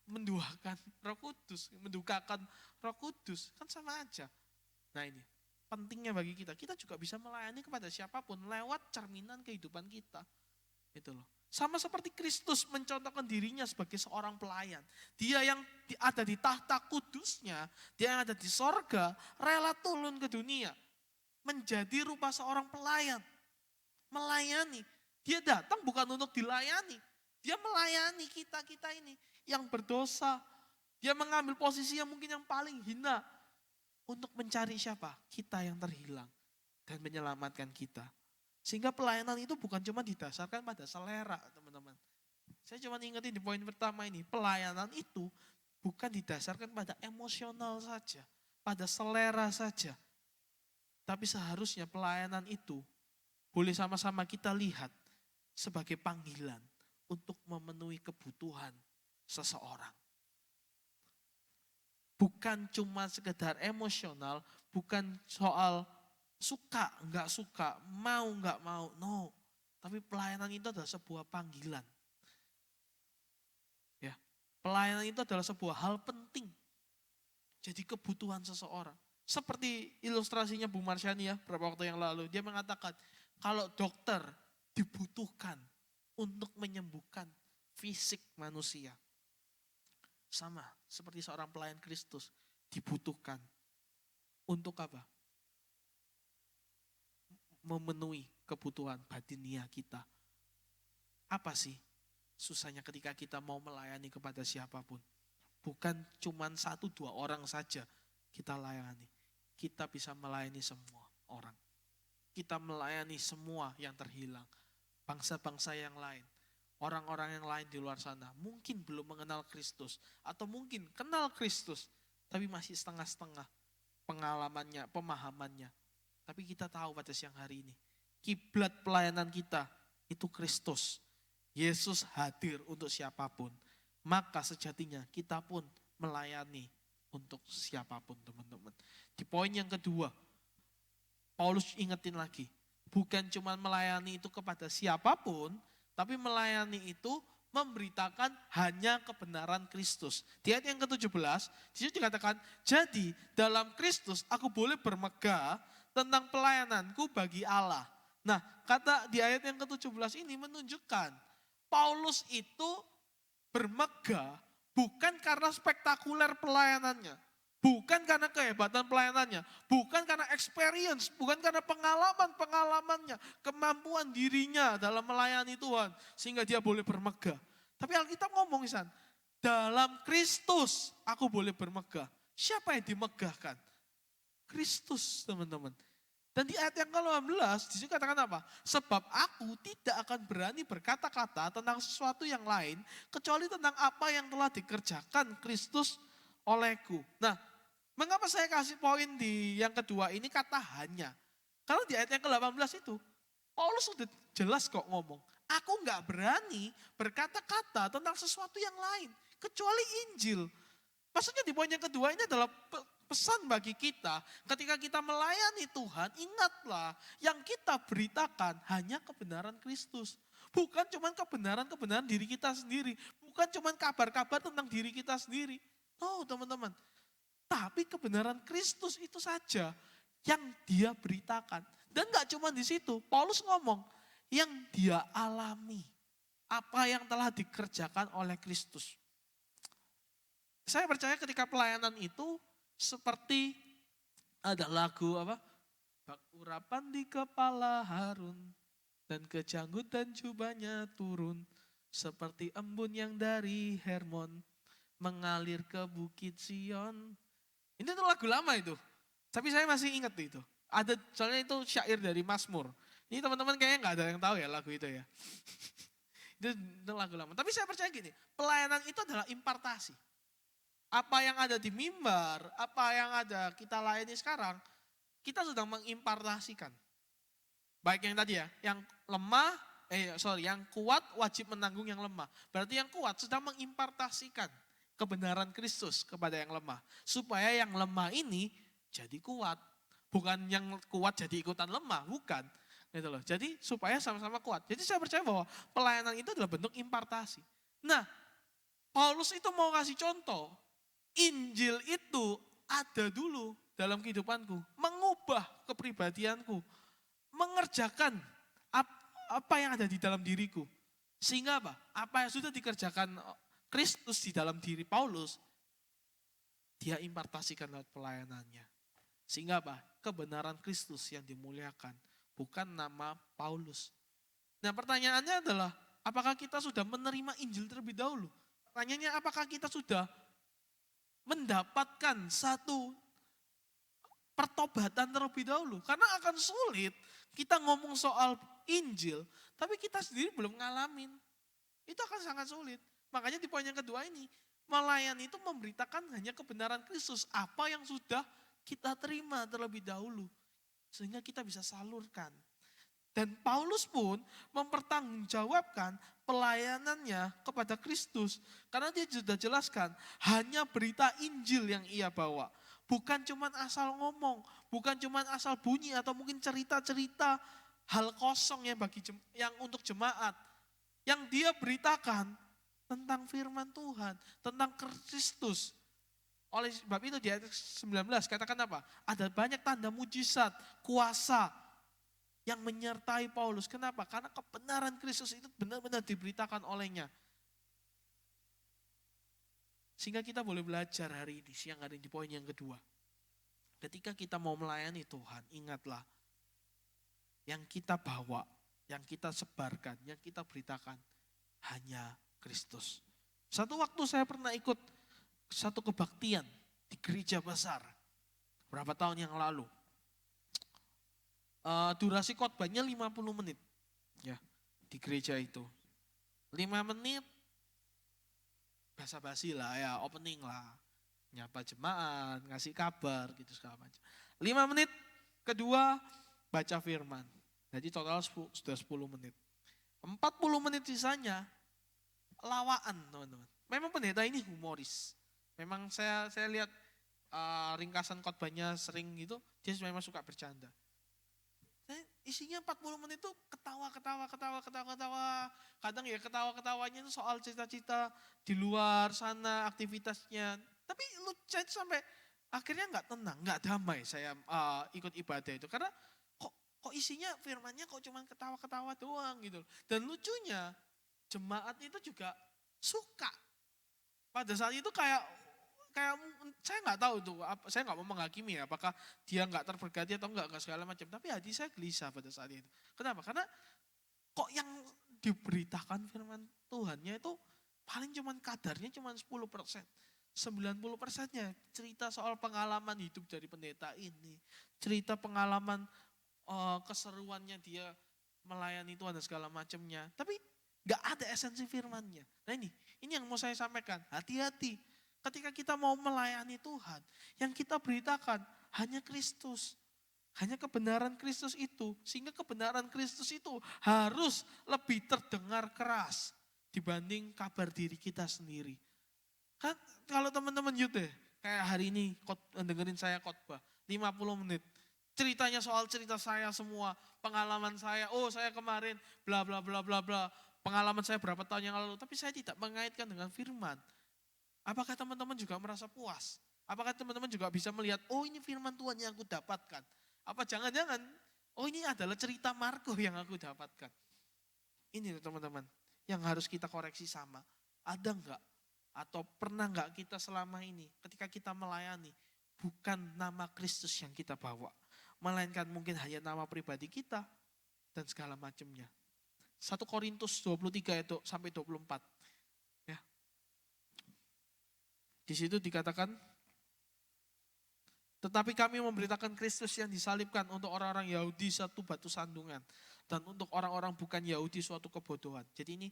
menduakan Roh Kudus, mendukakan Roh Kudus, kan sama aja. Nah ini, pentingnya bagi kita juga bisa melayani kepada siapapun lewat cerminan kehidupan kita. Itu loh. Sama seperti Kristus mencontohkan dirinya sebagai seorang pelayan. Dia yang ada di tahta kudusnya, dia yang ada di sorga, rela turun ke dunia. Menjadi rupa seorang pelayan. Melayani. Dia datang bukan untuk dilayani. Dia melayani kita-kita ini yang berdosa. Dia mengambil posisi yang mungkin yang paling hina. Untuk mencari siapa? Kita yang terhilang. Dan menyelamatkan kita. Sehingga pelayanan itu bukan cuma didasarkan pada selera, teman-teman. Saya cuma ingetin di poin pertama ini, pelayanan itu bukan didasarkan pada emosional saja, pada selera saja. Tapi seharusnya pelayanan itu boleh sama-sama kita lihat sebagai panggilan untuk memenuhi kebutuhan seseorang. Bukan cuma sekedar emosional, bukan soal suka, enggak suka, mau, enggak mau, no. Tapi pelayanan itu adalah sebuah panggilan. Ya, pelayanan itu adalah sebuah hal penting. Jadi kebutuhan seseorang. Seperti ilustrasinya Bu Marsyani ya, beberapa waktu yang lalu. Dia mengatakan, kalau dokter dibutuhkan untuk menyembuhkan fisik manusia. Sama seperti seorang pelayan Kristus dibutuhkan. Untuk apa? Memenuhi kebutuhan batinia kita. Apa sih susahnya ketika kita mau melayani kepada siapapun? Bukan cuma 1-2 orang saja kita layani. Kita bisa melayani semua orang. Kita melayani semua yang terhilang. Bangsa-bangsa yang lain. Orang-orang yang lain di luar sana. Mungkin belum mengenal Kristus. Atau mungkin kenal Kristus. Tapi masih setengah-setengah pengalamannya, pemahamannya. Tapi kita tahu pada siang hari ini, kiblat pelayanan kita itu Kristus. Yesus hadir untuk siapapun. Maka sejatinya kita pun melayani untuk siapapun, teman-teman. Di poin yang kedua, Paulus ingetin lagi, bukan cuma melayani itu kepada siapapun, tapi melayani itu memberitakan hanya kebenaran Kristus. Di ayat yang ke-17, di situ dikatakan, jadi dalam Kristus aku boleh bermegah tentang pelayananku bagi Allah. Nah, kata di ayat yang ke-17 ini menunjukkan Paulus itu bermegah bukan karena spektakuler pelayanannya, bukan karena kehebatan pelayanannya, bukan karena experience, bukan karena pengalaman-pengalamannya, kemampuan dirinya dalam melayani Tuhan sehingga dia boleh bermegah. Tapi Alkitab ngomong, Isan, dalam Kristus aku boleh bermegah. Siapa yang dimegahkan? Kristus, teman-teman. Dan di ayat yang ke-18 disitu katakan apa? Sebab aku tidak akan berani berkata-kata tentang sesuatu yang lain kecuali tentang apa yang telah dikerjakan Kristus olehku. Nah, mengapa saya kasih poin di yang kedua ini kata hanya? Karena di ayat yang ke-18 itu Paulus sudah jelas kok ngomong. Aku enggak berani berkata-kata tentang sesuatu yang lain kecuali Injil. Maksudnya di poin yang kedua ini adalah pesan bagi kita, ketika kita melayani Tuhan, ingatlah yang kita beritakan hanya kebenaran Kristus. Bukan cuma kebenaran-kebenaran diri kita sendiri. Bukan cuma kabar-kabar tentang diri kita sendiri. No, teman-teman. Tapi kebenaran Kristus itu saja yang dia beritakan. Dan gak cuma di situ, Paulus ngomong, yang dia alami. Apa yang telah dikerjakan oleh Kristus. Saya percaya ketika pelayanan itu, Seperti ada lagu apa? Bak urapan di kepala Harun dan kejanggut dan jubahnya turun seperti embun yang dari Hermon mengalir ke Bukit Sion. Ini tuh lagu lama itu. Tapi saya masih ingat itu. Ada soalnya itu syair dari Mazmur. Ini teman-teman kayaknya nggak ada yang tahu ya lagu itu ya. Itu lagu lama. Tapi saya percaya gini, pelayanan itu adalah impartasi. Apa yang ada di mimbar, apa yang ada kita layani sekarang, kita sedang mengimpartasikan. Baik yang tadi ya, yang lemah, yang kuat wajib menanggung yang lemah. Berarti yang kuat sedang mengimpartasikan kebenaran Kristus kepada yang lemah. Supaya yang lemah ini jadi kuat. Bukan yang kuat jadi ikutan lemah, bukan. Gitu loh. Jadi supaya sama-sama kuat. Jadi saya percaya bahwa pelayanan itu adalah bentuk impartasi. Nah, Paulus itu mau kasih contoh. Injil itu ada dulu dalam kehidupanku. Mengubah kepribadianku. Mengerjakan apa yang ada di dalam diriku. Sehingga apa? Apa yang sudah dikerjakan Kristus di dalam diri Paulus, dia impartasikan lewat pelayanannya. Sehingga apa? Kebenaran Kristus yang dimuliakan. Bukan nama Paulus. Nah pertanyaannya adalah, apakah kita sudah menerima Injil terlebih dahulu? Pertanyaannya apakah kita sudah mendapatkan satu pertobatan terlebih dahulu? Karena akan sulit kita ngomong soal Injil, tapi kita sendiri belum ngalamin. Itu akan sangat sulit. Makanya di poin yang kedua ini, melayani itu memberitakan hanya kebenaran Kristus. Apa yang sudah kita terima terlebih dahulu. Sehingga kita bisa salurkan. Dan Paulus pun mempertanggungjawabkan pelayanannya kepada Kristus. Karena dia sudah jelaskan, hanya berita Injil yang ia bawa. Bukan cuma asal ngomong, bukan cuma asal bunyi atau mungkin cerita-cerita hal kosong yang untuk jemaat. Yang dia beritakan tentang firman Tuhan, tentang Kristus. Oleh sebab itu di ayat 19 katakan apa? Ada banyak tanda mujizat, kuasa yang menyertai Paulus. Kenapa? Karena kebenaran Kristus itu benar-benar diberitakan olehnya. Sehingga kita boleh belajar hari ini, siang hari ini di poin yang kedua. Ketika kita mau melayani Tuhan, ingatlah yang kita bawa, yang kita sebarkan, yang kita beritakan hanya Kristus. Satu waktu saya pernah ikut satu kebaktian di gereja besar. Berapa tahun yang lalu. Durasi khotbahnya 50 menit. Ya, di gereja itu. 5 menit basa-basi lah ya, opening lah. Nyapa jemaat, ngasih kabar gitu segala macam. 5 menit kedua baca firman. Jadi total sudah 10 menit. 40 menit sisanya lawaan teman-teman. Memang pendeta ini humoris. Memang saya lihat ringkasan khotbahnya sering gitu, dia memang suka bercanda. Isinya 40 menit itu ketawa. Kadang ya ketawa-ketawanya itu soal cita-cita di luar sana, aktivitasnya. Tapi saya itu sampai akhirnya nggak tenang, nggak damai saya ikut ibadah itu. Karena kok isinya firmannya kok cuma ketawa-ketawa doang gitu. Dan lucunya jemaat itu juga suka. Pada saat itu kayak saya nggak tahu tuh, saya nggak mau menghakimi ya, apakah dia nggak terberkati atau enggak segala macam. Tapi hati saya gelisah pada saat itu. Kenapa? Karena kok yang diberitakan firman Tuhannya itu paling cuman kadarnya cuman 10%. 90%-nya cerita soal pengalaman hidup dari pendeta ini. Cerita pengalaman keseruannya dia melayani Tuhan dan segala macamnya. Tapi nggak ada esensi firmannya. Nah ini yang mau saya sampaikan. Hati-hati. Ketika kita mau melayani Tuhan, yang kita beritakan hanya Kristus. Hanya kebenaran Kristus itu. Sehingga kebenaran Kristus itu harus lebih terdengar keras dibanding kabar diri kita sendiri. Kan kalau teman-teman youth kayak hari ini dengerin saya khotbah 50 menit. Ceritanya soal cerita saya semua, pengalaman saya, saya kemarin bla bla bla bla bla. Pengalaman saya berapa tahun yang lalu, tapi saya tidak mengaitkan dengan firman. Apakah teman-teman juga merasa puas? Apakah teman-teman juga bisa melihat, ini firman Tuhan yang aku dapatkan. Apa jangan-jangan, ini adalah cerita Marko yang aku dapatkan. Ini teman-teman, yang harus kita koreksi sama. Ada enggak? Atau pernah enggak kita selama ini, ketika kita melayani, bukan nama Kristus yang kita bawa, melainkan mungkin hanya nama pribadi kita dan segala macamnya. 1 Korintus 23 itu sampai 24. Ya. Di situ dikatakan, tetapi kami memberitakan Kristus yang disalibkan untuk orang-orang Yahudi satu batu sandungan, dan untuk orang-orang bukan Yahudi suatu kebodohan. Jadi ini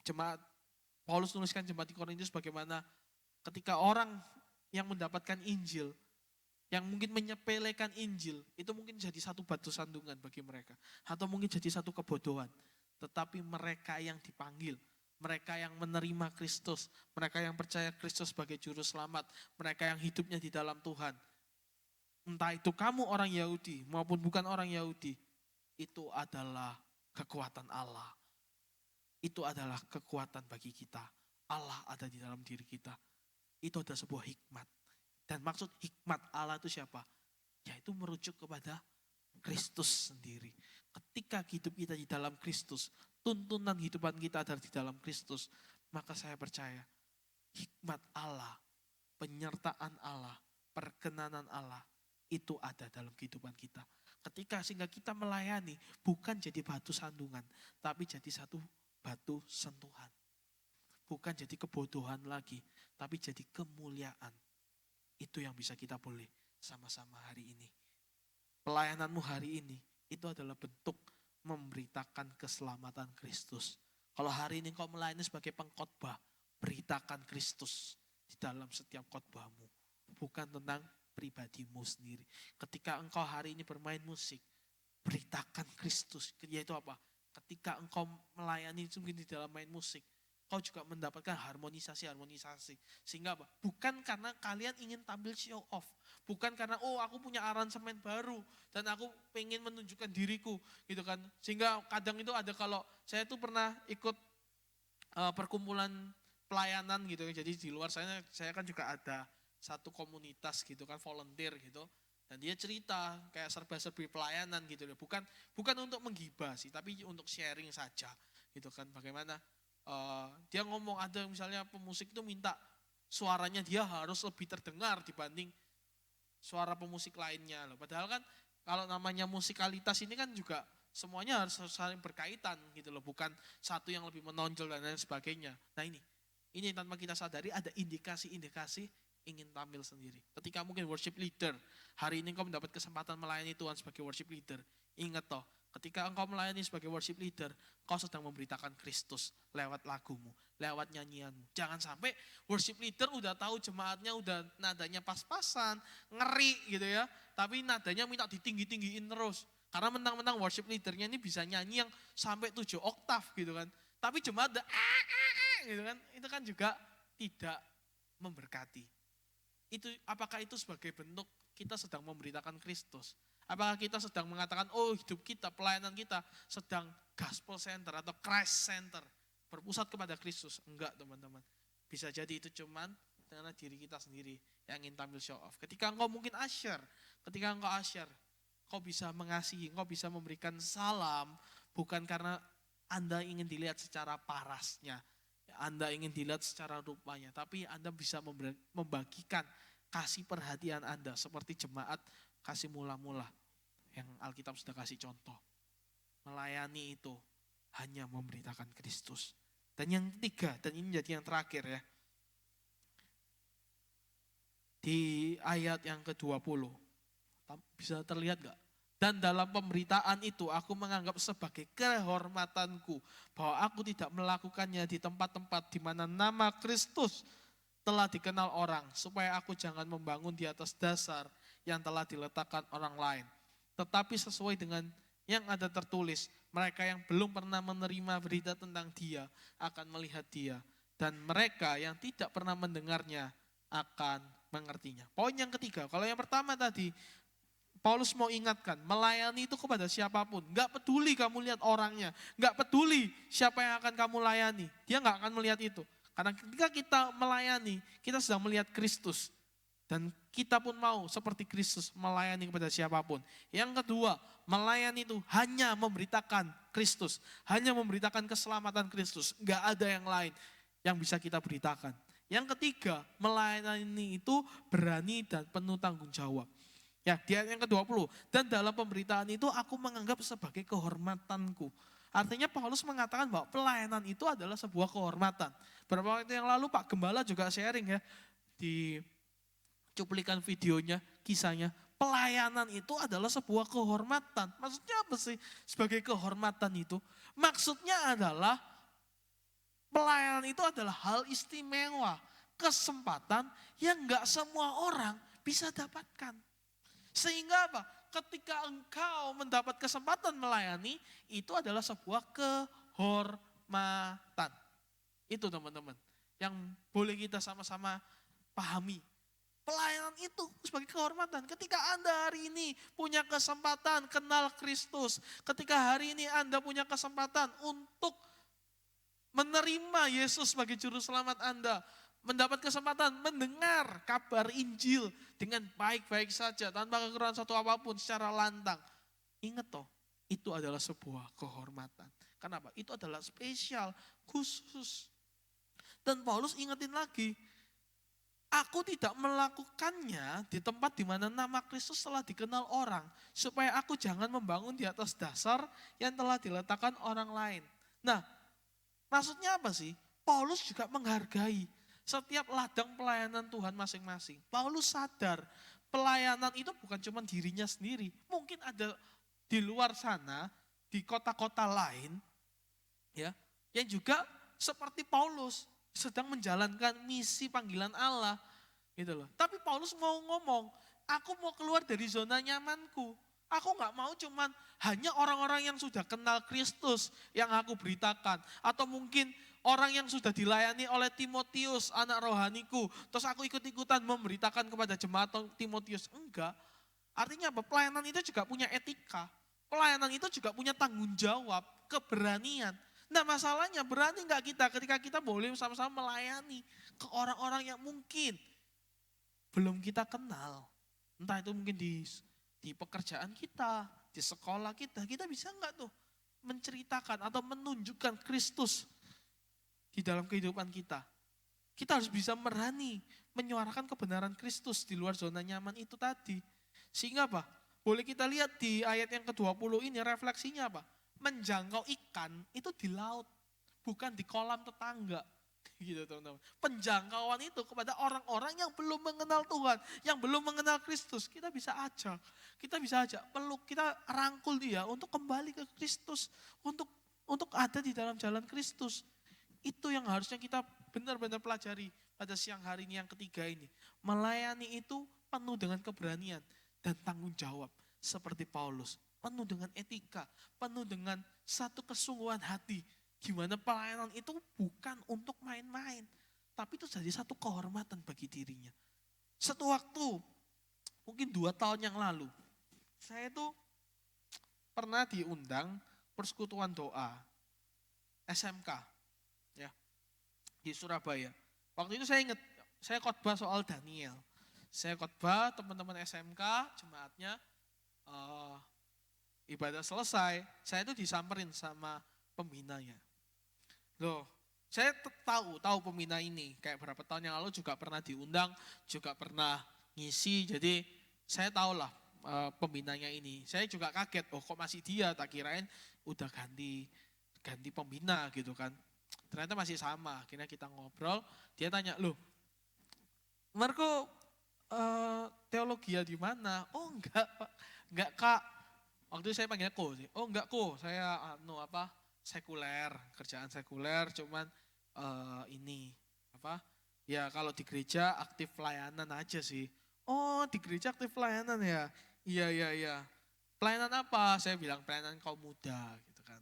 jemaat, Paulus tuliskan jemaat di Korintus bagaimana ketika orang yang mendapatkan Injil, yang mungkin menyepelekan Injil, itu mungkin jadi satu batu sandungan bagi mereka. Atau mungkin jadi satu kebodohan. Tetapi mereka yang dipanggil, mereka yang menerima Kristus, mereka yang percaya Kristus sebagai juru selamat, mereka yang hidupnya di dalam Tuhan. Entah itu kamu orang Yahudi maupun bukan orang Yahudi, itu adalah kekuatan Allah. Itu adalah kekuatan bagi kita. Allah ada di dalam diri kita. Itu adalah sebuah hikmat. Dan maksud hikmat Allah itu siapa? Yaitu merujuk kepada Kristus sendiri. Ketika hidup kita di dalam Kristus, tuntunan hidupan kita ada di dalam Kristus, maka saya percaya hikmat Allah, penyertaan Allah, perkenanan Allah, itu ada dalam kehidupan kita. Ketika sehingga kita melayani, bukan jadi batu sandungan, tapi jadi satu batu sentuhan. Bukan jadi kebodohan lagi, tapi jadi kemuliaan. Itu yang bisa kita boleh sama-sama hari ini. Pelayananmu hari ini, itu adalah bentuk memberitakan keselamatan Kristus. Kalau hari ini kau melayani sebagai pengkhotbah, beritakan Kristus di dalam setiap khotbahmu. Bukan tentang pribadimu sendiri. Ketika engkau hari ini bermain musik, beritakan Kristus. Yaitu apa? Ketika engkau melayani mungkin di dalam main musik, kau juga mendapatkan harmonisasi. Sehingga apa? Bukan karena kalian ingin tampil show off. Bukan karena, oh aku punya aransemen baru dan aku pengen menunjukkan diriku. Gitu kan. Sehingga kadang itu ada, kalau saya tuh pernah ikut perkumpulan pelayanan gitu. Jadi di luar saya kan juga ada satu komunitas gitu kan, volunteer gitu. Dan dia cerita kayak serba-serbi pelayanan gitu. Bukan untuk menggibah sih, tapi untuk sharing saja. Gitu kan, bagaimana dia ngomong ada misalnya pemusik itu minta suaranya dia harus lebih terdengar dibanding suara pemusik lainnya loh. Padahal kan kalau namanya musikalitas ini kan juga semuanya harus saling berkaitan gitu loh, bukan satu yang lebih menonjol dan lain sebagainya. Nah ini tanpa kita sadari ada indikasi-indikasi ingin tampil sendiri. Ketika mungkin worship leader, hari ini kau mendapat kesempatan melayani Tuhan sebagai worship leader, ingat toh, ketika engkau melayani sebagai worship leader, kau sedang memberitakan Kristus lewat lagumu, lewat nyanyianmu. Jangan sampai worship leader udah tahu jemaatnya udah nadanya pas-pasan, ngeri gitu ya. Tapi nadanya minta ditinggi-tinggiin terus. Karena mentang-mentang worship leadernya ini bisa nyanyi yang sampai 7 oktav gitu kan. Tapi jemaat udah gitu kan. Itu kan juga tidak memberkati. Apakah itu sebagai bentuk kita sedang memberitakan Kristus? Apakah kita sedang mengatakan, oh hidup kita, pelayanan kita sedang gospel center atau Christ center, berpusat kepada Kristus? Enggak teman-teman. Bisa jadi itu cuman karena diri kita sendiri yang ingin tampil show off. Ketika engkau mungkin usher, kau bisa mengasihi, kau bisa memberikan salam, bukan karena Anda ingin dilihat secara parasnya, Anda ingin dilihat secara rupanya, tapi Anda bisa membagikan kasih perhatian Anda seperti jemaat kasih mula-mula yang Alkitab sudah kasih contoh. Melayani itu hanya memberitakan Kristus. Dan yang ketiga, dan ini jadi yang terakhir ya. Di ayat yang ke-20, bisa terlihat gak? Dan dalam pemberitaan itu aku menganggap sebagai kehormatanku bahwa aku tidak melakukannya di tempat-tempat di mana nama Kristus telah dikenal orang, supaya aku jangan membangun di atas dasar yang telah diletakkan orang lain. Tetapi sesuai dengan yang ada tertulis, mereka yang belum pernah menerima berita tentang Dia akan melihat Dia, dan mereka yang tidak pernah mendengarnya akan mengertinya. Poin yang ketiga, kalau yang pertama tadi Paulus mau ingatkan, melayani itu kepada siapapun. Gak peduli kamu lihat orangnya, gak peduli siapa yang akan kamu layani, dia gak akan melihat itu. Karena ketika kita melayani, kita sedang melihat Kristus. Dan kita pun mau seperti Kristus melayani kepada siapapun. Yang kedua, melayani itu hanya memberitakan Kristus. Hanya memberitakan keselamatan Kristus. Gak ada yang lain yang bisa kita beritakan. Yang ketiga, melayani itu berani dan penuh tanggung jawab. Ya, di ayat yang ke-20. Dan dalam pemberitaan itu aku menganggap sebagai kehormatanku. Artinya Paulus mengatakan bahwa pelayanan itu adalah sebuah kehormatan. Beberapa waktu yang lalu Pak Gembala juga sharing ya di cuplikan videonya, kisahnya. Pelayanan itu adalah sebuah kehormatan. Maksudnya apa sih sebagai kehormatan itu? Maksudnya adalah pelayanan itu adalah hal istimewa. Kesempatan yang gak semua orang bisa dapatkan. Sehingga apa? Ketika engkau mendapat kesempatan melayani, itu adalah sebuah kehormatan. Itu teman-teman, yang boleh kita sama-sama pahami. Pelayanan itu sebagai kehormatan. Ketika Anda hari ini punya kesempatan kenal Kristus, ketika hari ini Anda punya kesempatan untuk menerima Yesus sebagai juru selamat Anda, mendapat kesempatan mendengar kabar Injil dengan baik-baik saja, tanpa kekurangan satu apapun secara lantang. Ingat toh, itu adalah sebuah kehormatan. Kenapa? Itu adalah spesial, khusus. Dan Paulus ingetin lagi, aku tidak melakukannya di tempat di mana nama Kristus telah dikenal orang, supaya aku jangan membangun di atas dasar yang telah diletakkan orang lain. Nah, maksudnya apa sih? Paulus juga menghargai setiap ladang pelayanan Tuhan masing-masing. Paulus sadar pelayanan itu bukan cuma dirinya sendiri. Mungkin ada di luar sana, di kota-kota lain, ya, yang juga seperti Paulus sedang menjalankan misi panggilan Allah. Gitu loh. Tapi Paulus mau ngomong, aku mau keluar dari zona nyamanku. Aku gak mau cuman hanya orang-orang yang sudah kenal Kristus yang aku beritakan. Atau mungkin orang yang sudah dilayani oleh Timotius, anak rohaniku. Terus aku ikut-ikutan memberitakan kepada jemaat Timotius. Enggak. Artinya apa? Pelayanan itu juga punya etika. Pelayanan itu juga punya tanggung jawab, keberanian. Nah masalahnya berani gak kita ketika kita boleh sama-sama melayani ke orang-orang yang mungkin belum kita kenal. Entah itu mungkin di pekerjaan kita, di sekolah kita bisa enggak tuh menceritakan atau menunjukkan Kristus di dalam kehidupan kita. Kita harus bisa berani menyuarakan kebenaran Kristus di luar zona nyaman itu tadi. Sehingga apa? Boleh kita lihat di ayat yang ke-20 ini refleksinya apa? Menjangkau ikan itu di laut, bukan di kolam tetangga. Gitu teman-teman. Penjangkauan itu kepada orang-orang yang belum mengenal Tuhan, yang belum mengenal Kristus. Kita bisa ajak, peluk, kita rangkul dia untuk kembali ke Kristus, untuk ada di dalam jalan Kristus. Itu yang harusnya kita benar-benar pelajari pada siang hari ini yang ketiga ini. Melayani itu penuh dengan keberanian dan tanggung jawab seperti Paulus. Penuh dengan etika, penuh dengan satu kesungguhan hati. Gimana pelayanan itu bukan untuk main-main, tapi itu jadi satu kehormatan bagi dirinya. Satu waktu, mungkin 2 tahun yang lalu, saya itu pernah diundang persekutuan doa SMK ya di Surabaya. Waktu itu saya ingat, saya khotbah soal Daniel. Saya khotbah teman-teman SMK, jemaatnya ibadah selesai, saya itu disamperin sama pembinanya. Loh, saya tahu pembina ini, kayak berapa tahun yang lalu juga pernah diundang, juga pernah ngisi, jadi saya tahulah pembinanya ini. Saya juga kaget, oh kok masih dia, tak kirain udah ganti pembina gitu kan. Ternyata masih sama, akhirnya kita ngobrol, dia tanya, loh Marco teologi di mana? Oh enggak Pak, enggak Kak. Waktu itu saya panggilnya Ko sih. Oh enggak Ko, saya sekuler, kerjaan sekuler, cuman ini apa? Ya kalau di gereja aktif pelayanan aja sih. Oh di gereja aktif pelayanan ya? Iya. Pelayanan apa? Saya bilang pelayanan kaum muda gitu kan.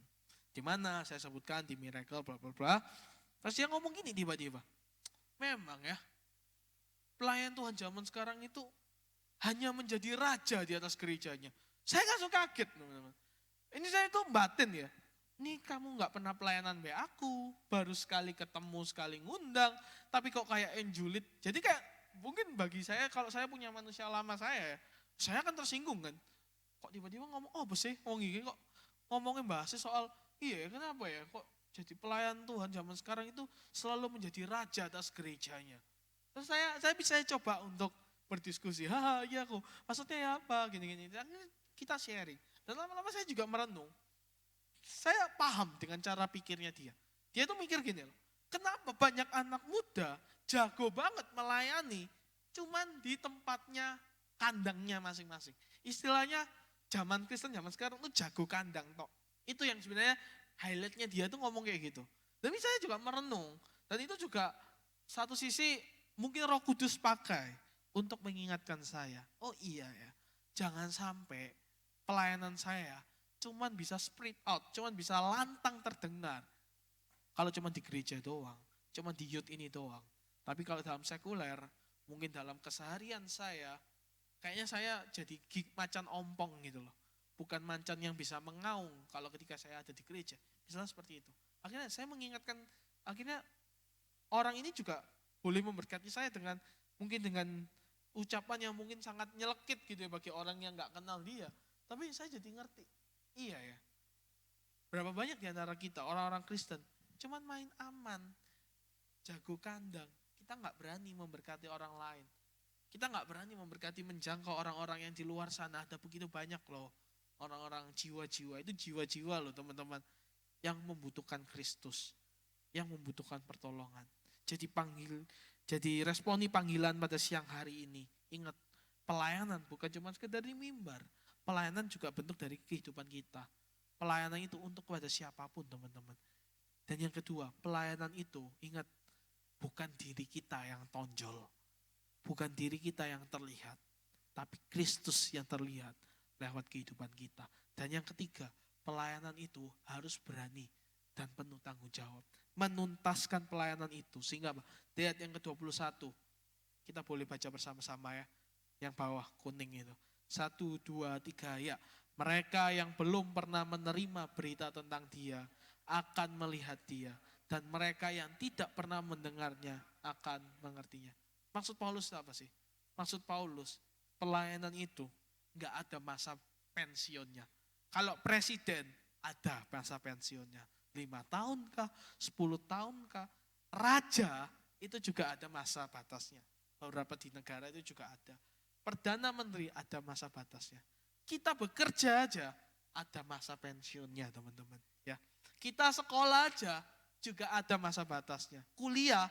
Di mana? Saya sebutkan di Miracle bla bla bla. Terus dia ngomong gini tiba-tiba. Memang ya, pelayan Tuhan zaman sekarang itu hanya menjadi raja di atas gerejanya. Saya langsung kaget teman-teman. Ini saya tuh batin ya. Ini kamu gak pernah pelayanan be aku, baru sekali ketemu, sekali ngundang, tapi kok kayak enjulit. Jadi kayak mungkin bagi saya kalau saya punya manusia lama saya akan tersinggung kan. Kok tiba-tiba ngomong, oh bersih, ngomong gini kok ngomongin bahasa soal, iya kenapa ya, kok Jadi pelayan Tuhan zaman sekarang itu selalu menjadi raja atas gerejanya. Terus saya bisa coba untuk berdiskusi, haha iya kok, maksudnya ya apa, gini-gini. Dan kita sharing. Dan lama-lama saya juga merenung. Saya paham dengan cara pikirnya dia. Dia tuh mikir gini loh, kenapa banyak anak muda jago banget melayani, cuman di tempatnya kandangnya masing-masing. Istilahnya zaman Kristen zaman sekarang tuh jago kandang tok. Itu yang sebenarnya highlightnya dia tuh ngomong kayak gitu. Tapi saya juga merenung. Dan itu juga satu sisi mungkin Roh Kudus pakai untuk mengingatkan saya. Oh iya ya, jangan sampai pelayanan saya cuman bisa spread out, cuman bisa lantang terdengar. Kalau cuman di gereja doang, cuman di youth ini doang. Tapi kalau dalam sekuler, mungkin dalam keseharian saya, kayaknya saya jadi macan ompong gitu loh. Bukan macan yang bisa mengaung kalau ketika saya ada di gereja. Misalnya seperti itu. Akhirnya saya mengingatkan, akhirnya orang ini juga boleh memberkati saya dengan mungkin dengan ucapan yang mungkin sangat nyelekit gitu ya bagi orang yang gak kenal dia. Tapi saya jadi ngerti, iya ya. Berapa banyak di antara kita orang-orang Kristen cuman main aman, jago kandang. Kita gak berani memberkati orang lain. Kita gak berani memberkati menjangkau orang-orang yang di luar sana. Ada begitu banyak loh orang-orang jiwa-jiwa, itu jiwa-jiwa loh teman-teman, yang membutuhkan Kristus, yang membutuhkan pertolongan. Jadi responi panggilan pada siang hari ini. Ingat, pelayanan bukan cuma sekedar di mimbar. Pelayanan juga bentuk dari kehidupan kita. Pelayanan itu untuk kepada siapapun teman-teman. Dan yang kedua, pelayanan itu ingat, bukan diri kita yang tonjol. Bukan diri kita yang terlihat. Tapi Kristus yang terlihat lewat kehidupan kita. Dan yang ketiga, pelayanan itu harus berani dan penuh tanggung jawab. Menuntaskan pelayanan itu. Sehingga apa? Di ayat yang ke-21, kita boleh baca bersama-sama ya. Yang bawah kuning itu. 1, 2, 3 ya. Mereka yang belum pernah menerima berita tentang dia akan melihat dia. Dan mereka yang tidak pernah mendengarnya akan mengertinya. Maksud Paulus apa sih? Maksud Paulus, pelayanan itu gak ada masa pensiunnya. Kalau presiden ada masa pensiunnya. 5 tahun kah? 10 tahun kah? Raja itu juga ada masa batasnya. Beberapa di negara itu juga ada. Perdana Menteri ada masa batasnya. Kita bekerja aja ada masa pensiunnya teman-teman. Ya, kita sekolah aja juga ada masa batasnya. Kuliah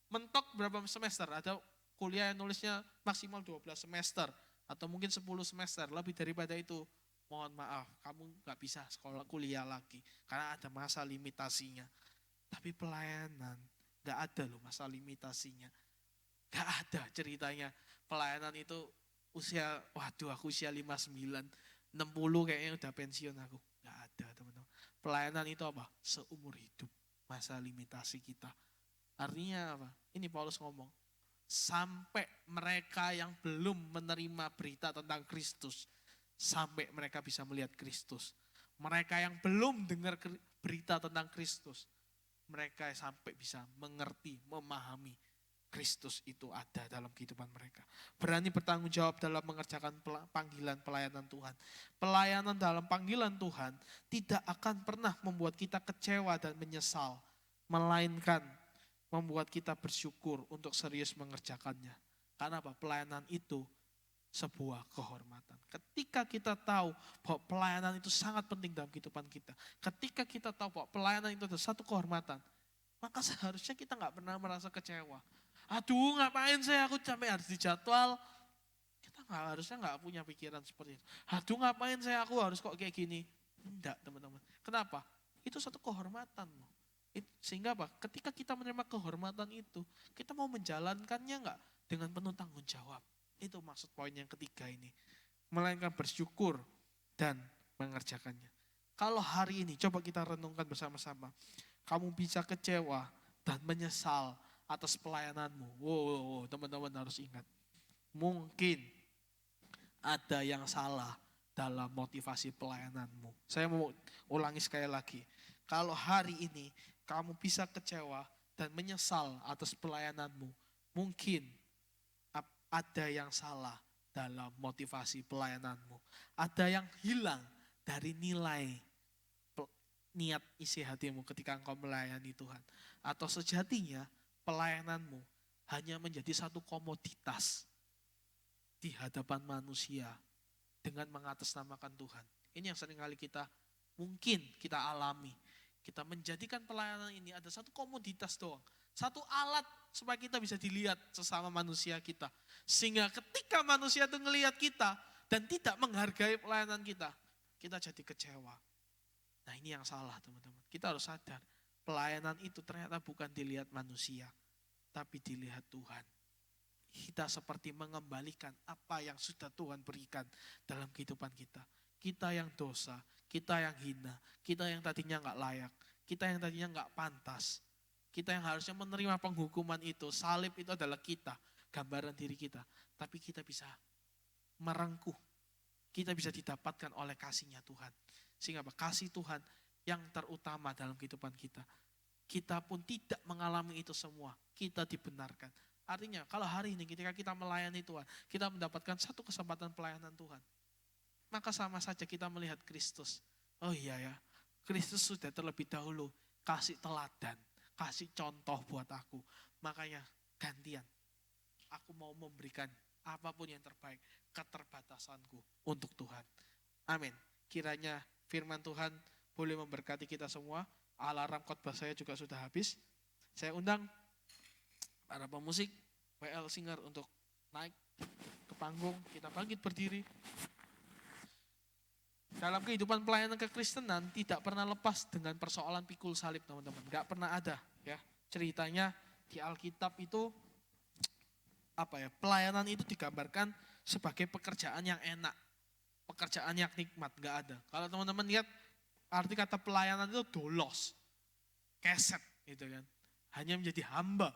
mentok berapa semester? Ada kuliah yang nulisnya maksimal 12 semester. Atau mungkin 10 semester, lebih daripada itu. Mohon maaf, kamu gak bisa sekolah kuliah lagi. Karena ada masa limitasinya. Tapi pelayanan gak ada loh masa limitasinya. Gak ada ceritanya. Pelayanan itu usia, waduh aku usia 59, 60 kayaknya udah pensiun aku. Gak ada teman-teman. Pelayanan itu apa? Seumur hidup. Masa limitasi kita. Artinya apa? Ini Paulus ngomong. Sampai mereka yang belum menerima berita tentang Kristus, sampai mereka bisa melihat Kristus. Mereka yang belum dengar berita tentang Kristus, mereka sampai bisa mengerti, memahami Kristus itu ada dalam kehidupan mereka. Berani bertanggung jawab dalam mengerjakan panggilan pelayanan Tuhan. Pelayanan dalam panggilan Tuhan tidak akan pernah membuat kita kecewa dan menyesal, melainkan membuat kita bersyukur untuk serius mengerjakannya. Karena apa? Pelayanan itu sebuah kehormatan. Ketika kita tahu bahwa pelayanan itu sangat penting dalam kehidupan kita. Ketika kita tahu bahwa pelayanan itu adalah satu kehormatan. Maka seharusnya kita gak pernah merasa kecewa. Aduh ngapain saya aku sampai harus dijadwal. Kita harusnya gak punya pikiran seperti itu. Aduh ngapain saya aku harus kok kayak gini. Enggak teman-teman. Kenapa? Itu satu kehormatan loh. Sehingga apa? Ketika kita menerima kehormatan itu, kita mau menjalankannya enggak dengan penuh tanggung jawab. Itu maksud poin yang ketiga ini. Melainkan bersyukur dan mengerjakannya. Kalau hari ini, coba kita renungkan bersama-sama. Kamu bisa kecewa dan menyesal atas pelayananmu. Wow, teman-teman harus ingat. Mungkin ada yang salah dalam motivasi pelayananmu. Saya mau ulangi sekali lagi. Kalau hari ini kamu bisa kecewa dan menyesal atas pelayananmu, mungkin ada yang salah dalam motivasi pelayananmu. Ada yang hilang dari nilai niat isi hatimu ketika engkau melayani Tuhan? Atau sejatinya pelayananmu hanya menjadi satu komoditas di hadapan manusia dengan mengatasnamakan Tuhan? Ini yang seringkali mungkin kita alami. Kita menjadikan pelayanan ini ada satu komoditas doang. Satu alat supaya kita bisa dilihat sesama manusia kita. Sehingga ketika manusia itu ngelihat kita dan tidak menghargai pelayanan kita jadi kecewa. Nah ini yang salah teman-teman. Kita harus sadar pelayanan itu ternyata bukan dilihat manusia, tapi dilihat Tuhan. Kita seperti mengembalikan apa yang sudah Tuhan berikan dalam kehidupan kita. Kita yang dosa, kita yang hina, kita yang tadinya gak layak, kita yang tadinya gak pantas, kita yang harusnya menerima penghukuman itu, salib itu adalah kita, gambaran diri kita. Tapi kita bisa merengkuh, kita bisa didapatkan oleh kasih-Nya Tuhan. Sehingga kasih Tuhan yang terutama dalam kehidupan kita. Kita pun tidak mengalami itu semua, kita dibenarkan. Artinya kalau hari ini ketika kita melayani Tuhan, kita mendapatkan satu kesempatan pelayanan Tuhan. Maka sama saja kita melihat Kristus. Oh iya ya, Kristus sudah terlebih dahulu kasih teladan, kasih contoh buat aku. Makanya gantian, aku mau memberikan apapun yang terbaik, keterbatasanku untuk Tuhan. Amin. Kiranya firman Tuhan boleh memberkati kita semua. Alarm khotbah saya juga sudah habis. Saya undang para pemusik, WL Singer untuk naik ke panggung. Kita bangkit berdiri. Dalam kehidupan pelayanan kekristenan tidak pernah lepas dengan persoalan pikul salib teman-teman. Gak pernah ada ya. Ceritanya di Alkitab itu pelayanan itu digambarkan sebagai pekerjaan yang enak. Pekerjaan yang nikmat, gak ada. Kalau teman-teman lihat arti kata pelayanan itu dolos, keset gitu kan. Hanya menjadi hamba.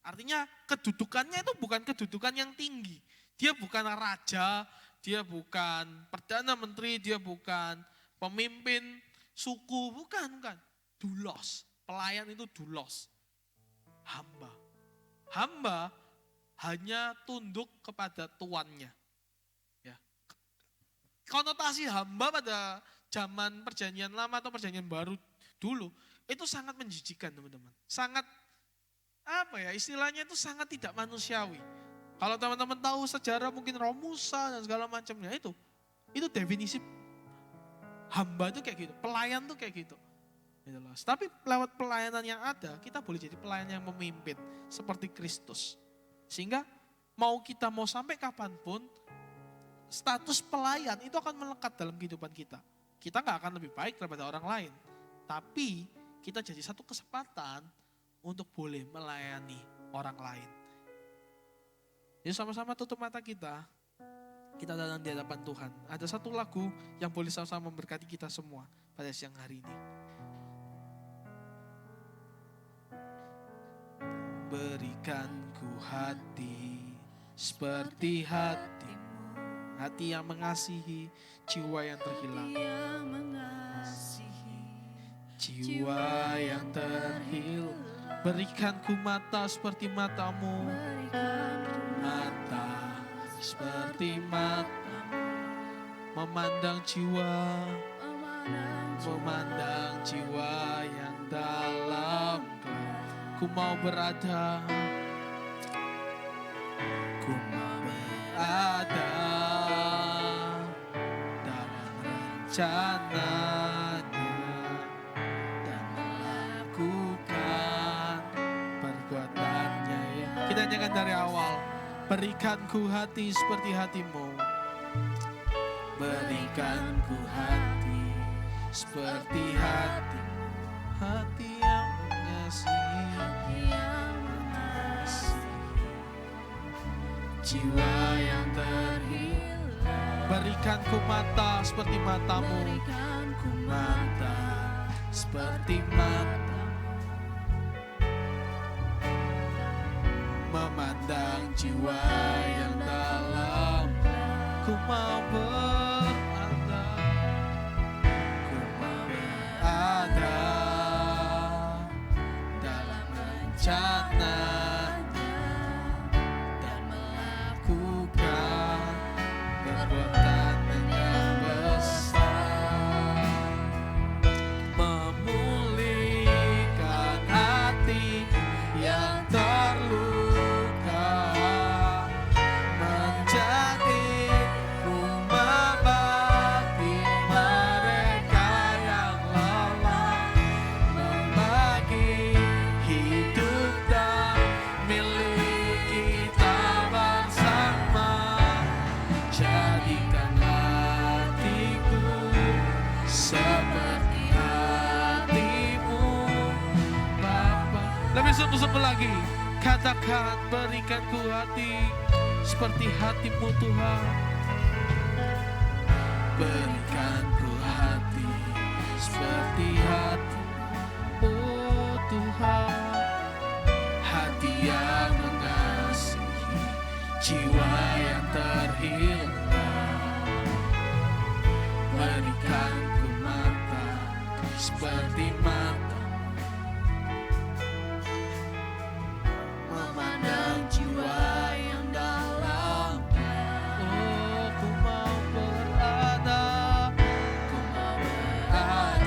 Artinya kedudukannya itu bukan kedudukan yang tinggi. Dia bukan raja, dia bukan perdana menteri, dia bukan pemimpin suku, bukan. Dulos, pelayan itu dulos. Hamba. Hamba hanya tunduk kepada tuannya. Ya. Konotasi hamba pada zaman perjanjian lama atau perjanjian baru dulu, itu sangat menjijikan teman-teman. Sangat, istilahnya itu sangat tidak manusiawi. Kalau teman-teman tahu sejarah mungkin Romusa dan segala macamnya itu definisi hamba itu kayak gitu, pelayan tuh kayak gitu. Tapi lewat pelayanan yang ada, kita boleh jadi pelayan yang memimpin seperti Kristus. Sehingga mau sampai kapanpun, status pelayan itu akan melekat dalam kehidupan kita. Kita gak akan lebih baik daripada orang lain. Tapi kita jadi satu kesempatan untuk boleh melayani orang lain. Jadi sama-sama tutup mata kita datang di hadapan Tuhan. Ada satu lagu yang boleh sama-sama memberkati kita semua pada siang hari ini. Berikanku hati seperti hatimu, hati yang mengasihi, jiwa yang terhilang. Jiwa yang terhilang. Berikanku mata seperti matamu, mata seperti matamu, memandang jiwa yang dalam. Ku mau berada dalam rencananya dan melakukan perbuatannya. Kita nyanyikan dari awal. Berikanku hati seperti hatimu, berikanku hati seperti hatimu, hati yang mengasihi, jiwa yang terhilang. Berikanku mata seperti matamu, mata seperti matamu, memandang jiwa yang dalam. Ku mau berada, dalam rencananya dan melakukan perbuatan yang besar. sungguh-sungguh lagi. Katakan, berikan ku hati seperti hatimu Tuhan. Berikan ku hati seperti hatimu, oh Tuhan. Hati yang mengasihi, jiwa yang terhilang. Berikan ku mata seperti mata memandang jiwa yang dalam. oh ku mau berada dalam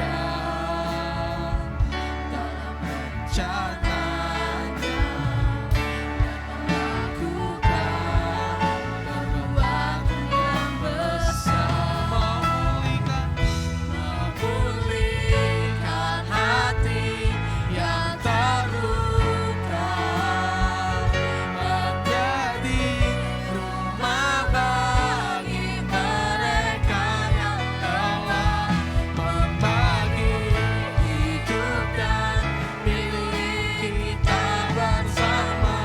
rencananya, lakukan perbuatan yang besar. Memulihkan hati yang terluka, menjadi rumah bagi mereka yang lelah, membagi hidup dan milik kita bersama.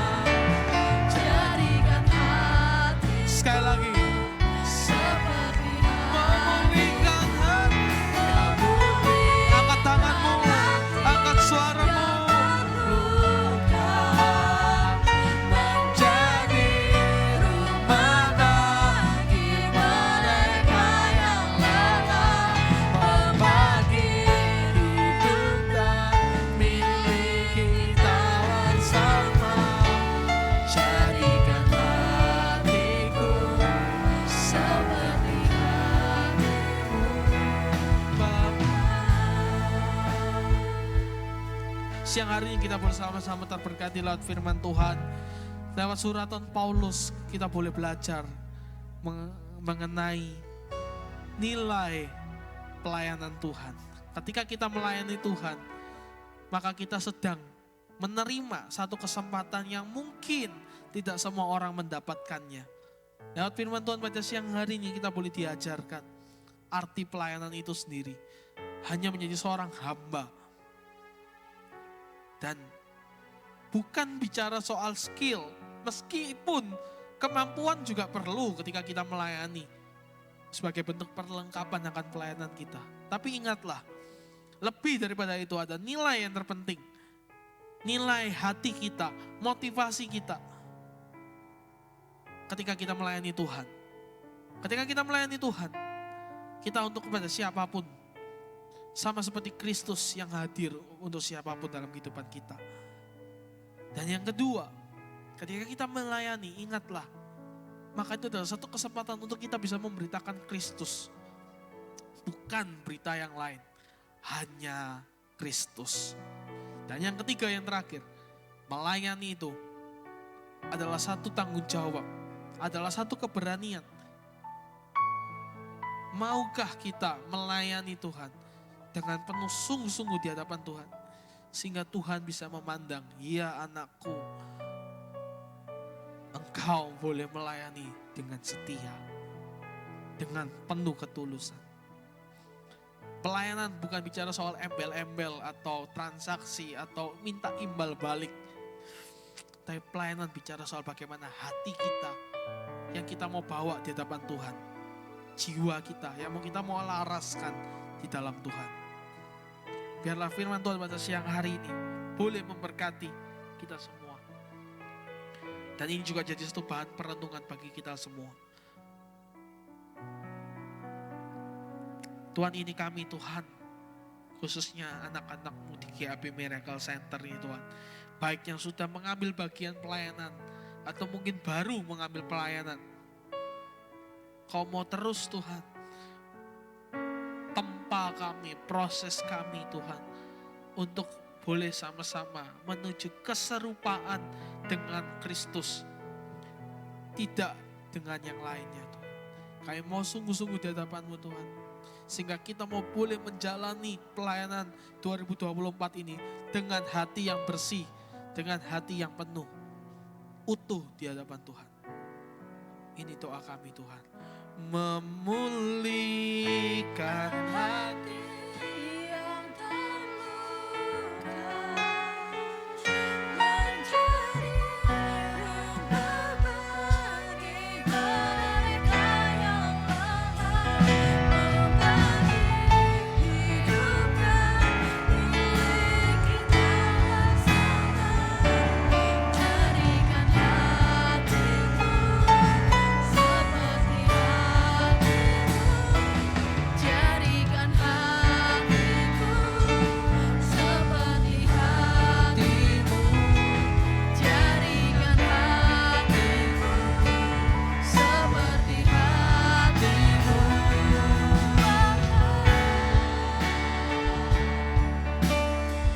Jadikan hati sekali lagi Seperti memulihkan hati. Angkat tanganmu, angkat suaramu. Menjadi rumah bagi mereka yang lelah, membagi hidup dan milik kita bersama. Jadikan hatiku seperti hatimu, Bapa. Siang hari ini kita bersama-sama terberkati lewat firman Tuhan. Lewat suratan Paulus kita boleh belajar mengenai nilai pelayanan Tuhan. Ketika kita melayani Tuhan, maka kita sedang menerima satu kesempatan yang mungkin tidak semua orang mendapatkannya. Lewat firman Tuhan pada siang hari ini kita boleh diajarkan arti pelayanan itu sendiri. Hanya menjadi seorang hamba. Dan bukan bicara soal skill, meskipun kemampuan juga perlu ketika kita melayani. Sebagai bentuk perlengkapan akan pelayanan kita. Tapi ingatlah, lebih daripada itu ada nilai yang terpenting. Nilai hati kita, motivasi kita. Ketika kita melayani Tuhan. Ketika kita melayani Tuhan, kita untuk kepada siapapun. Sama seperti Kristus yang hadir untuk siapapun dalam kehidupan kita. Dan yang kedua, ketika kita melayani, ingatlah, maka itu adalah satu kesempatan untuk kita bisa memberitakan Kristus. Bukan berita yang lain, hanya Kristus. Dan yang ketiga, yang terakhir, melayani itu adalah satu tanggung jawab, adalah satu keberanian. Maukah kita melayani Tuhan dengan penuh sungguh-sungguh di hadapan Tuhan, sehingga Tuhan bisa memandang, ya anakku, engkau boleh melayani dengan setia, dengan penuh ketulusan. Pelayanan bukan bicara soal embel-embel atau transaksi atau minta imbal balik. Tapi pelayanan bicara soal bagaimana hati kita yang kita mau bawa di hadapan Tuhan. Jiwa kita yang kita mau laraskan di dalam Tuhan. Biarlah firman Tuhan pada siang hari ini boleh memberkati kita semua. Dan ini juga jadi satu bahan perenungan bagi kita semua. Tuhan, ini kami Tuhan, khususnya anak-anak-Mu di GAP Miracle Center ini Tuhan. Baik yang sudah mengambil bagian pelayanan atau mungkin baru mengambil pelayanan. Kau mau terus Tuhan, tempa kami, proses kami Tuhan, untuk boleh sama-sama menuju keserupaan dengan Kristus. Tidak dengan yang lainnya Tuhan. Kami mau sungguh-sungguh di hadapan-Mu Tuhan. Sehingga kita mau boleh menjalani pelayanan 2024 ini dengan hati yang bersih, dengan hati yang penuh, utuh di hadapan Tuhan. Ini doa kami Tuhan. Memulihkan hati